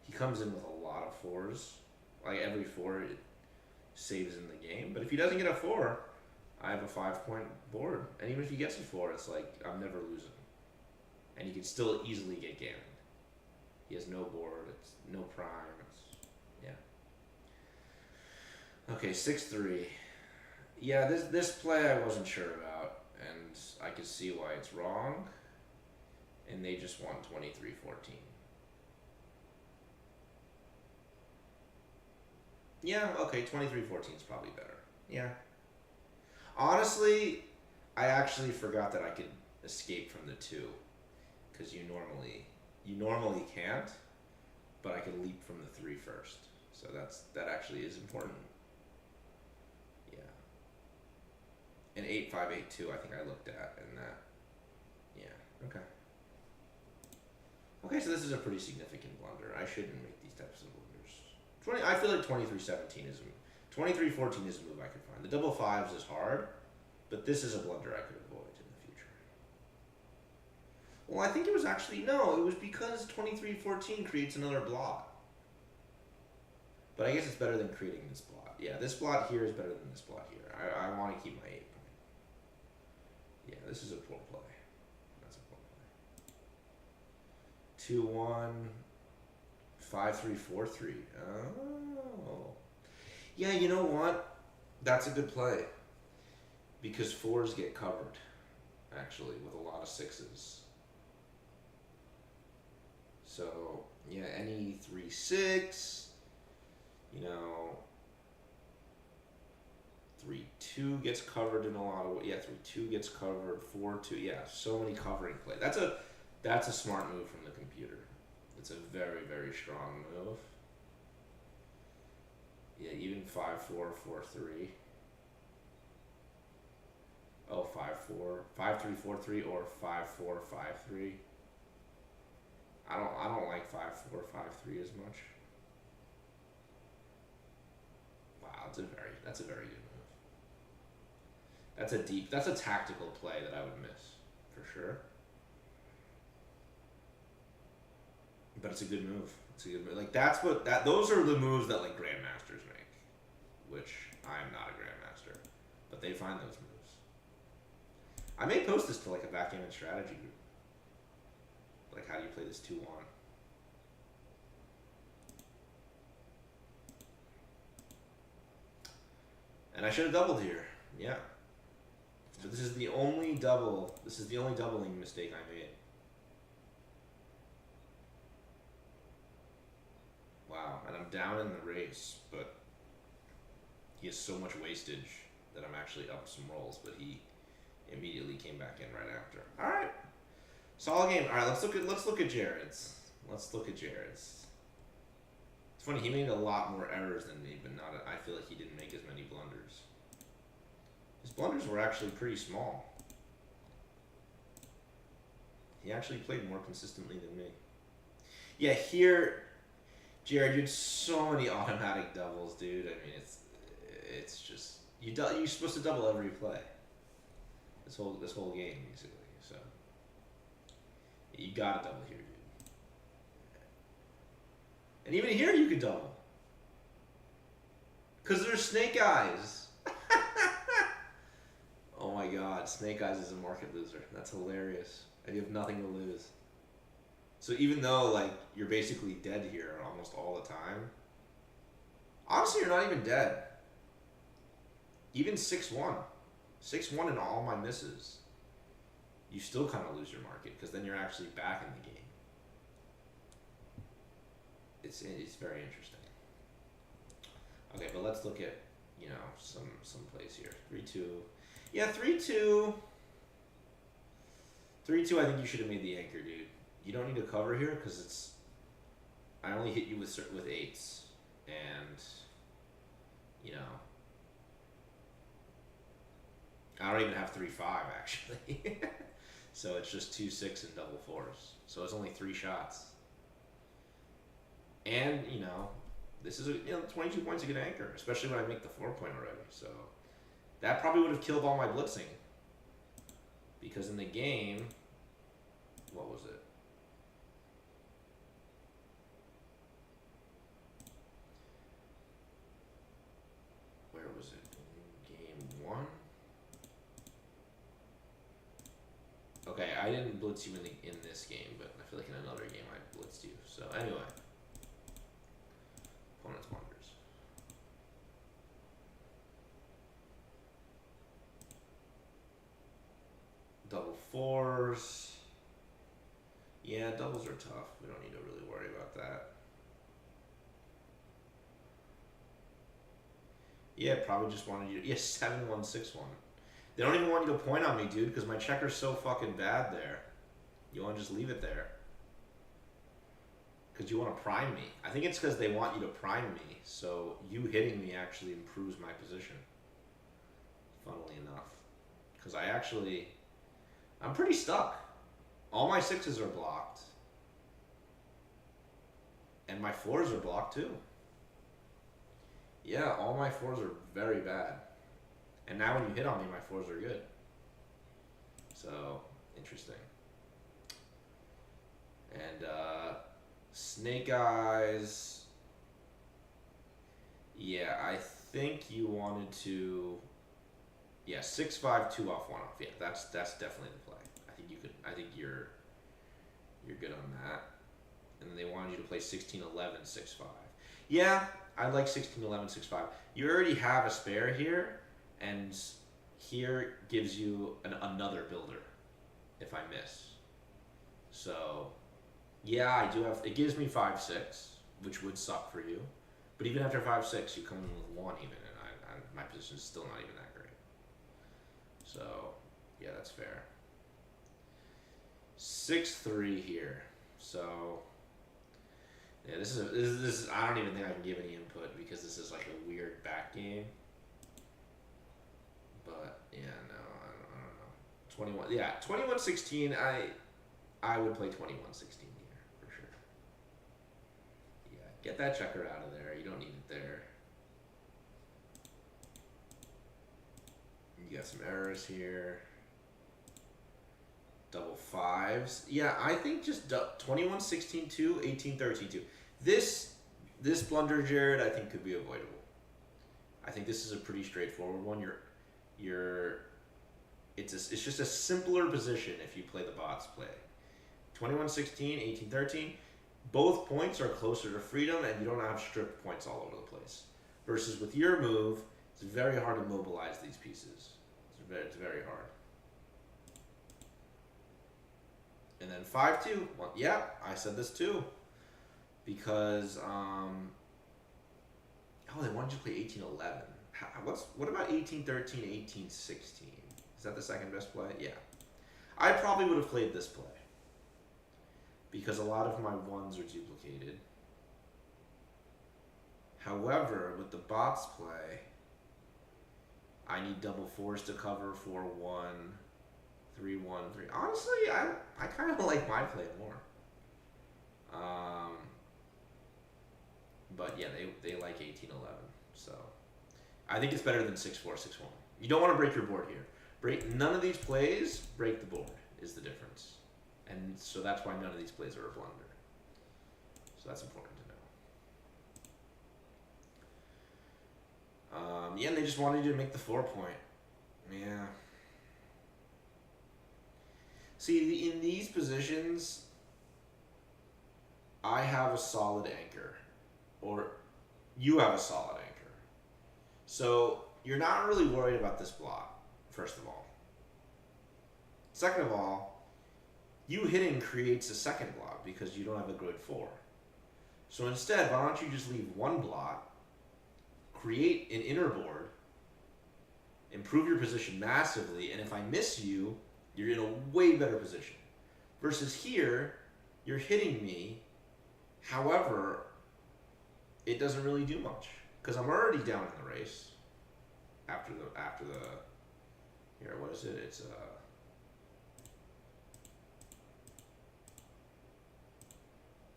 He comes in with a lot of 4s. Like every 4 it saves in the game. But if he doesn't get a 4, I have a 5-point board. And even if he gets a 4, it's like I'm never losing. And he can still easily get gammoned. He has no board, it's no prime, yeah. Okay, 6-3. Yeah, this play I wasn't sure about, and I could see why it's wrong. And they just want 23-14. Yeah, okay, 23-14 is probably better. Yeah. Honestly, I actually forgot that I could escape from the 2, because you normally can't, but I could leap from the 3 first. So that actually is important. Yeah. And 8-5, 8-2, I think I looked at, and that. Yeah. Okay. Okay, so this is a pretty significant blunder. I shouldn't make these types of blunders. I feel like 23-17 is 23-14 is a move I could find. The double 5s is hard, but this is a blunder I could avoid in the future. Well, I think it was actually, no, it was because 23-14 creates another blot. But I guess it's better than creating this blot. Yeah, this blot here is better than this blot here. I want to keep my 8 point. Yeah, this is a poor play. That's a poor play. 2-1, 5-3, 4-3. Oh. Yeah, you know what? That's a good play. Because 4s get covered, actually, with a lot of 6s. So, yeah, any 3-6, 3-2 gets covered in a lot of ways. Yeah, 3-2 gets covered, 4-2, yeah, so many covering plays. That's a smart move from the computer. It's a very, very strong move. Yeah, even 5-4, 4-3. Oh, 5-4, 5-3, 4-3, or 5-4, 5-3. I don't like 5-4, 5-3 as much. Wow, that's a very good move. That's a tactical play that I would miss, for sure. But it's a good move. It's a good move. Like those are the moves that like grandmasters make, which I am not a grandmaster, but they find those moves. I may post this to like a backgammon strategy group. Like, how do you play this 2-1? And I should have doubled here. Yeah. So this is the only doubling mistake I made. I'm down in the race, but he has so much wastage that I'm actually up some rolls, but he immediately came back in right after. All right, solid game. All right, let's look at Jared's. Let's look at Jared's. It's funny, he made a lot more errors than me, but I feel like he didn't make as many blunders. His blunders were actually pretty small. He actually played more consistently than me. Yeah, here, Jared, you had so many automatic doubles, dude. I mean, it's just you're supposed to double every play. This whole game basically. So you gotta double here, dude. And even here you could double. Cause there's snake eyes. Oh my god, snake eyes is a market loser. That's hilarious. And you have nothing to lose. So even though like you're basically dead here almost all the time, honestly you're not even dead. Even 6-1. 6-1 in all my misses. You still kind of lose your market because then you're actually back in the game. It's very interesting. Okay, but let's look at, you know, some plays here. 3-2. Yeah, 3-2. 3-2, I think you should have made the anchor, dude. You don't need to cover here because it's... I only hit you with 8s. And, you know... I don't even have 3-5, actually. So it's just 2-6 and double 4s. So it's only 3 shots. And, you know, this is 22 points a good anchor, especially when I make the 4-point already. So that probably would have killed all my blitzing. Because in the game, what was it? Where was it? In game 1? Okay, I didn't blitz you in this game, but I feel like in another game I blitzed you. So anyway, opponent's blunders. Double 4s. Yeah, doubles are tough. We don't need to really worry about that. Yeah, probably just wanted you to... Yeah, 7-1, 6-1. They don't even want you to point on me, dude, because my checker's so fucking bad there. You want to just leave it there. Because you want to prime me. I think it's because they want you to prime me, so you hitting me actually improves my position. Funnily enough. Because I'm pretty stuck. All my 6s are blocked. And my 4s are blocked too. Yeah, all my 4s are very bad. And now when you hit on me, my 4s are good. So, interesting. And, Snake Eyes. Yeah, I think you wanted to... Yeah, 6-5, 2 off, 1 off. Yeah, that's definitely the play. I think you're good on that. And then they wanted you to play 16-11, 6-5. Yeah, I like 16-11, 6-5. You already have a spare here. And here gives you another builder if I miss. So, yeah, I do have... It gives me 5-6, which would suck for you. But even after 5-6, you come in with 1 even, and my position is still not even that great. So, yeah, that's fair. 6-3 here. So, yeah, this is... I don't even think I can give any input because this is like a weird back game. But yeah, no, I don't know. 21, yeah, 21-16. I would play 21-16 here for sure. Yeah, get that checker out of there. You don't need it there. You got some errors here. Double 5s. Yeah, I think just 21-16-2, 18-13-2. This blunder, Jared, I think could be avoidable. I think this is a pretty straightforward one. It's just a simpler position if you play the bots play. 21-16, 18-13, both points are closer to freedom and you don't have stripped points all over the place. Versus with your move, it's very hard to mobilize these pieces. It's very hard. And then 5-2, well, yeah, I said this too. Because Oh, they wanted you to play 1811. What about 1813, 1816? Is that the second best play? Yeah. I probably would have played this play. Because a lot of my ones are duplicated. However, with the bots play, I need double fours to cover 4-1, 3-1, 3. Honestly, I kind of like my play more. But yeah, they like 1811. So I think it's better than 6-4, 6-1. You don't want to break your board here. None of these plays break the board is the difference. And so that's why none of these plays are a blunder. So that's important to know. Yeah, and they just wanted you to make the 4-point. Yeah. See, in these positions, I have a solid anchor. Or you have a solid anchor. So you're not really worried about this block, first of all. Second of all, you hitting creates a second block because you don't have a grid 4. So instead, why don't you just leave one block, create an inner board, improve your position massively, and if I miss you, you're in a way better position. Versus here, you're hitting me, however, it doesn't really do much because I'm already down in the race after the here, what is it? It's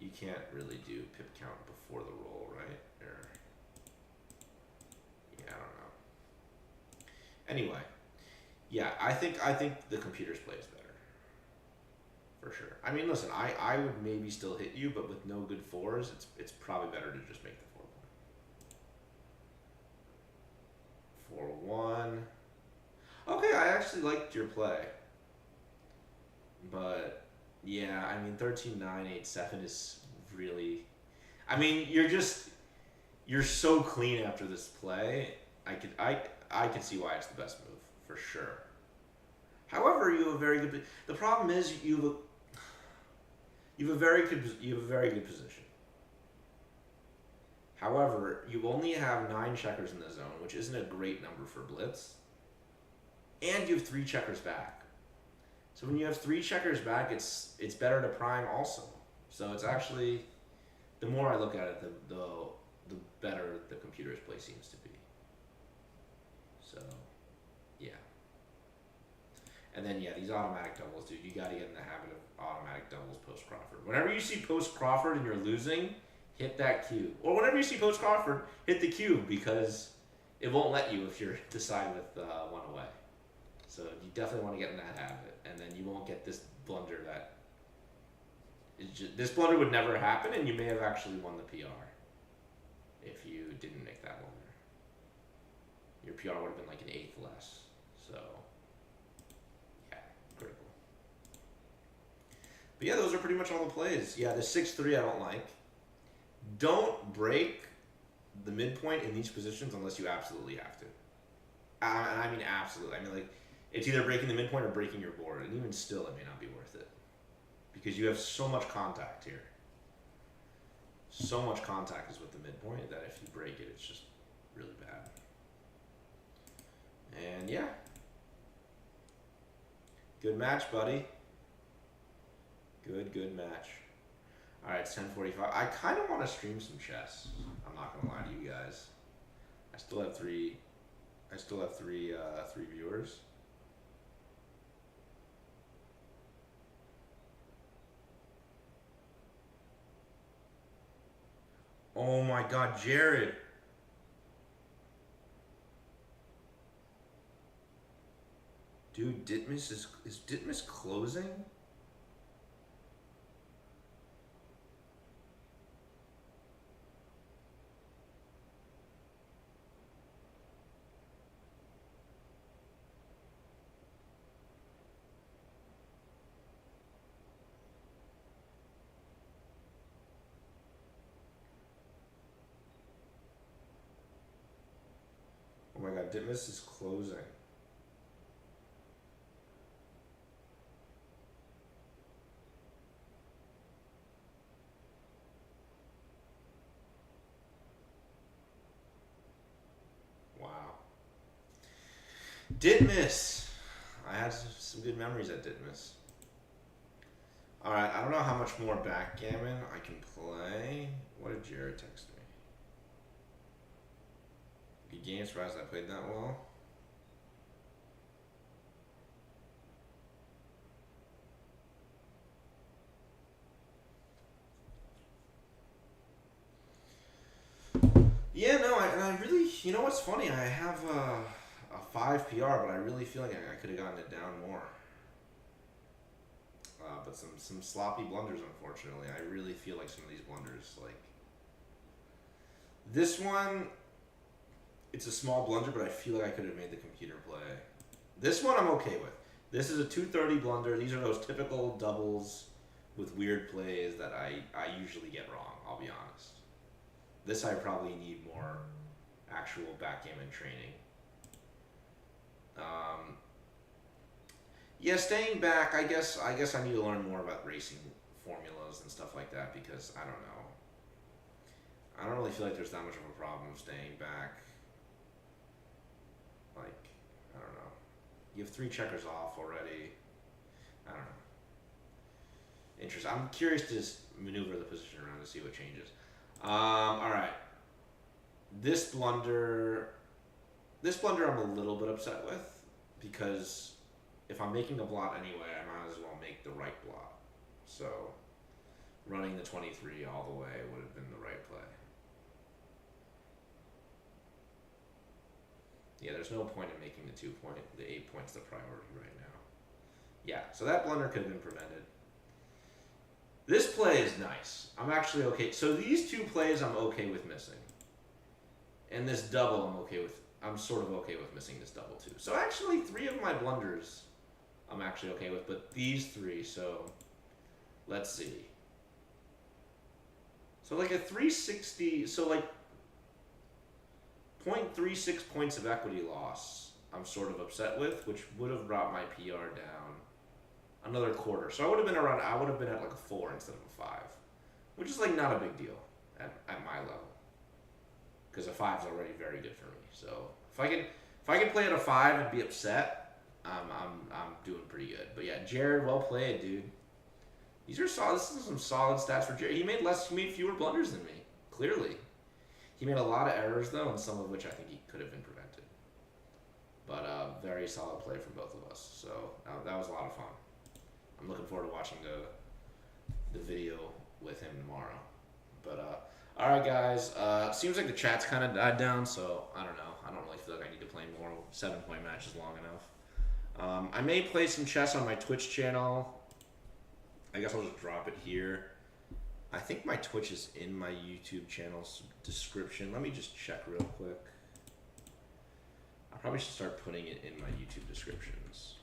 you can't really do pip count before the roll, right? Or yeah, I don't know. Anyway, yeah, I think the computer's play is better. For sure. I mean, listen, I would maybe still hit you, but with no good 4s, it's probably better to just make the 4-point. 4-1. Okay, I actually liked your play. But yeah, I mean 13-9, 8-7 is really, I mean, you're so clean after this play. I could see why it's the best move, for sure. However, you have a very good, the problem is you have a very good position. However, you only have 9 checkers in the zone, which isn't a great number for blitz. And you have 3 checkers back. So when you have 3 checkers back, it's better to prime also. So it's actually, the more I look at it, the better the computer's play seems to be. So, yeah. And then, yeah, these automatic doubles, dude, you got to get in the habit of automatic doubles post-Crawford. Whenever you see post-Crawford and you're losing, hit that cube. Or whenever you see post-Crawford, hit the cube because it won't let you if you're decided with 1 away. So you definitely want to get in that habit. And then you won't get this blunder that is just, this blunder would never happen, and you may have actually won the PR if you didn't make that blunder. Your PR would have been like an 1/8 less. So, yeah, critical. But yeah, those are pretty much all the plays. Yeah, the 6-3 I don't like. Don't break the midpoint in these positions unless you absolutely have to. And I mean absolutely. I mean, like, it's either breaking the midpoint or breaking your board, and even still, it may not be worth it. Because you have so much contact here. So much contact is with the midpoint that if you break it, it's just really bad. And yeah. Good match, buddy. Good match. Alright, it's 10:45. I kind of want to stream some chess. I'm not going to lie to you guys. I still have three viewers. Oh my god, Jared. Dude, Ditmas is Ditmas closing? Oh my god, Ditmas is closing. Ditmas. I had some good memories at Ditmas. Alright, I don't know how much more backgammon I can play. What did Jared text me? Good game, surprised I played that well. Yeah, no, and I really, you know what's funny? I have a 5 PR, but I really feel like I could have gotten it down more. But some sloppy blunders, unfortunately. I really feel like some of these blunders, like this one, it's a small blunder, but I feel like I could have made the computer play. This one I'm okay with. This is a 230 blunder. These are those typical doubles with weird plays that I usually get wrong, I'll be honest. This I probably need more actual backgammon training. Yeah, staying back, I guess I need to learn more about racing formulas and stuff like that because I don't know. I don't really feel like there's that much of a problem staying back. Like, I don't know. You have 3 checkers off already. I don't know. Interesting. I'm curious to just maneuver the position around to see what changes. Alright. This blunder I'm a little bit upset with because if I'm making a blot anyway, I might as well make the right blot. So running the 23 all the way would have been the right play. Yeah, there's no point in making the 8 points the priority right now. Yeah, so that blunder could have been prevented. This play is nice. I'm actually okay. So these 2 plays I'm okay with missing. And this double I'm sort of okay with missing this double too. So actually 3 of my blunders I'm actually okay with, but these 3, so let's see. So like a 360, so like 0.36 points of equity loss I'm sort of upset with, which would have brought my PR down another quarter. So I would have been at like a 4 instead of a 5, which is like not a big deal at my level. Because a 5 is already very good for me. So if I can play at a 5 and be upset, I'm doing pretty good. But yeah, Jared, well played, dude. These are solid. This is some solid stats for Jared. He made fewer blunders than me. Clearly, he made a lot of errors though, and some of which I think he could have been prevented. But very solid play from both of us. So that was a lot of fun. I'm looking forward to watching the video with him tomorrow. But all right, guys. Seems like the chat's kind of died down, so I don't know. I don't really feel like I need to play more 7-point matches long enough. I may play some chess on my Twitch channel. I guess I'll just drop it here. I think my Twitch is in my YouTube channel's description. Let me just check real quick. I probably should start putting it in my YouTube descriptions.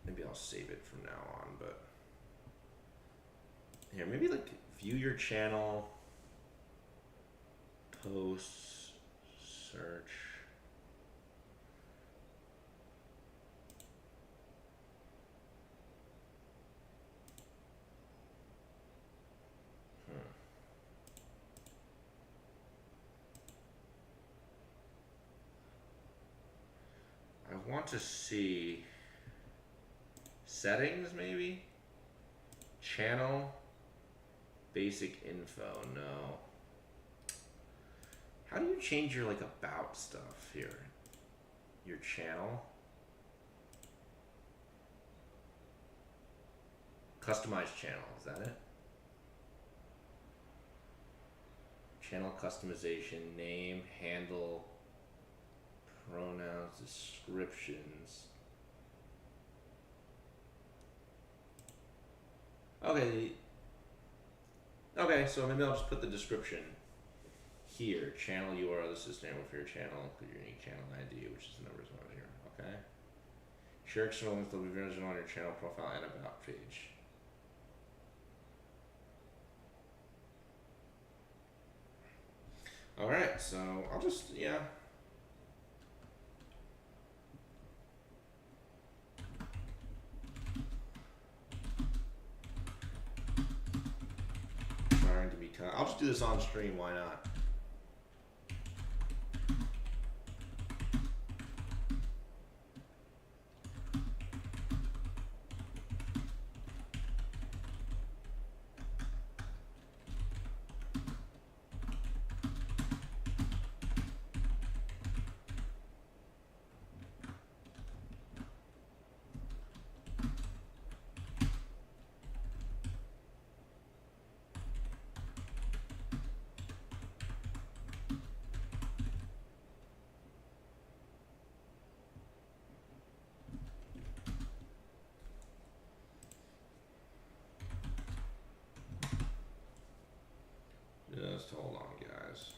Maybe I'll save it from now on, but here, maybe like view your channel, posts, search. I want to see settings, maybe channel, basic info. No. How do you change your like about stuff here? Your channel, customize channel. Is that it? Channel customization, name, handle, pronouns, descriptions. Okay, so maybe I'll just put the description here. Channel URL, this is the name of your channel, include your unique channel ID, which is the numbers on here, okay? Share external links will be visible on your channel profile and about page. Alright, so I'll just, yeah. I'll just do this on stream, why not? Just hold on, guys.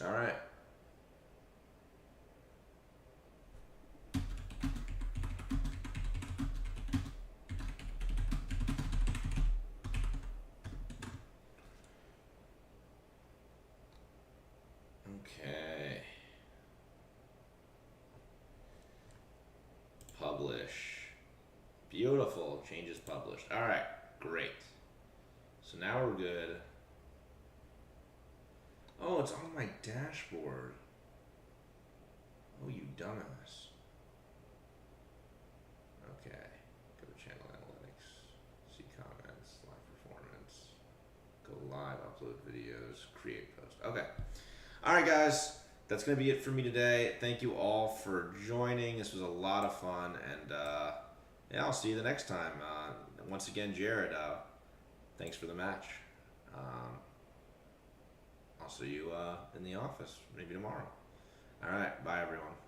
All right. Okay. Publish. Beautiful. Changes published. All right. Great. So now we're good. Oh, it's on my dashboard. Oh, you dumbass. Okay. Go to channel analytics. See comments. Live performance. Go live. Upload videos. Create post. Okay. All right, guys. That's going to be it for me today. Thank you all for joining. This was a lot of fun. And yeah, I'll see you the next time. Once again, Jared, thanks for the match. I'll see you in the office maybe tomorrow. All right. Bye, everyone.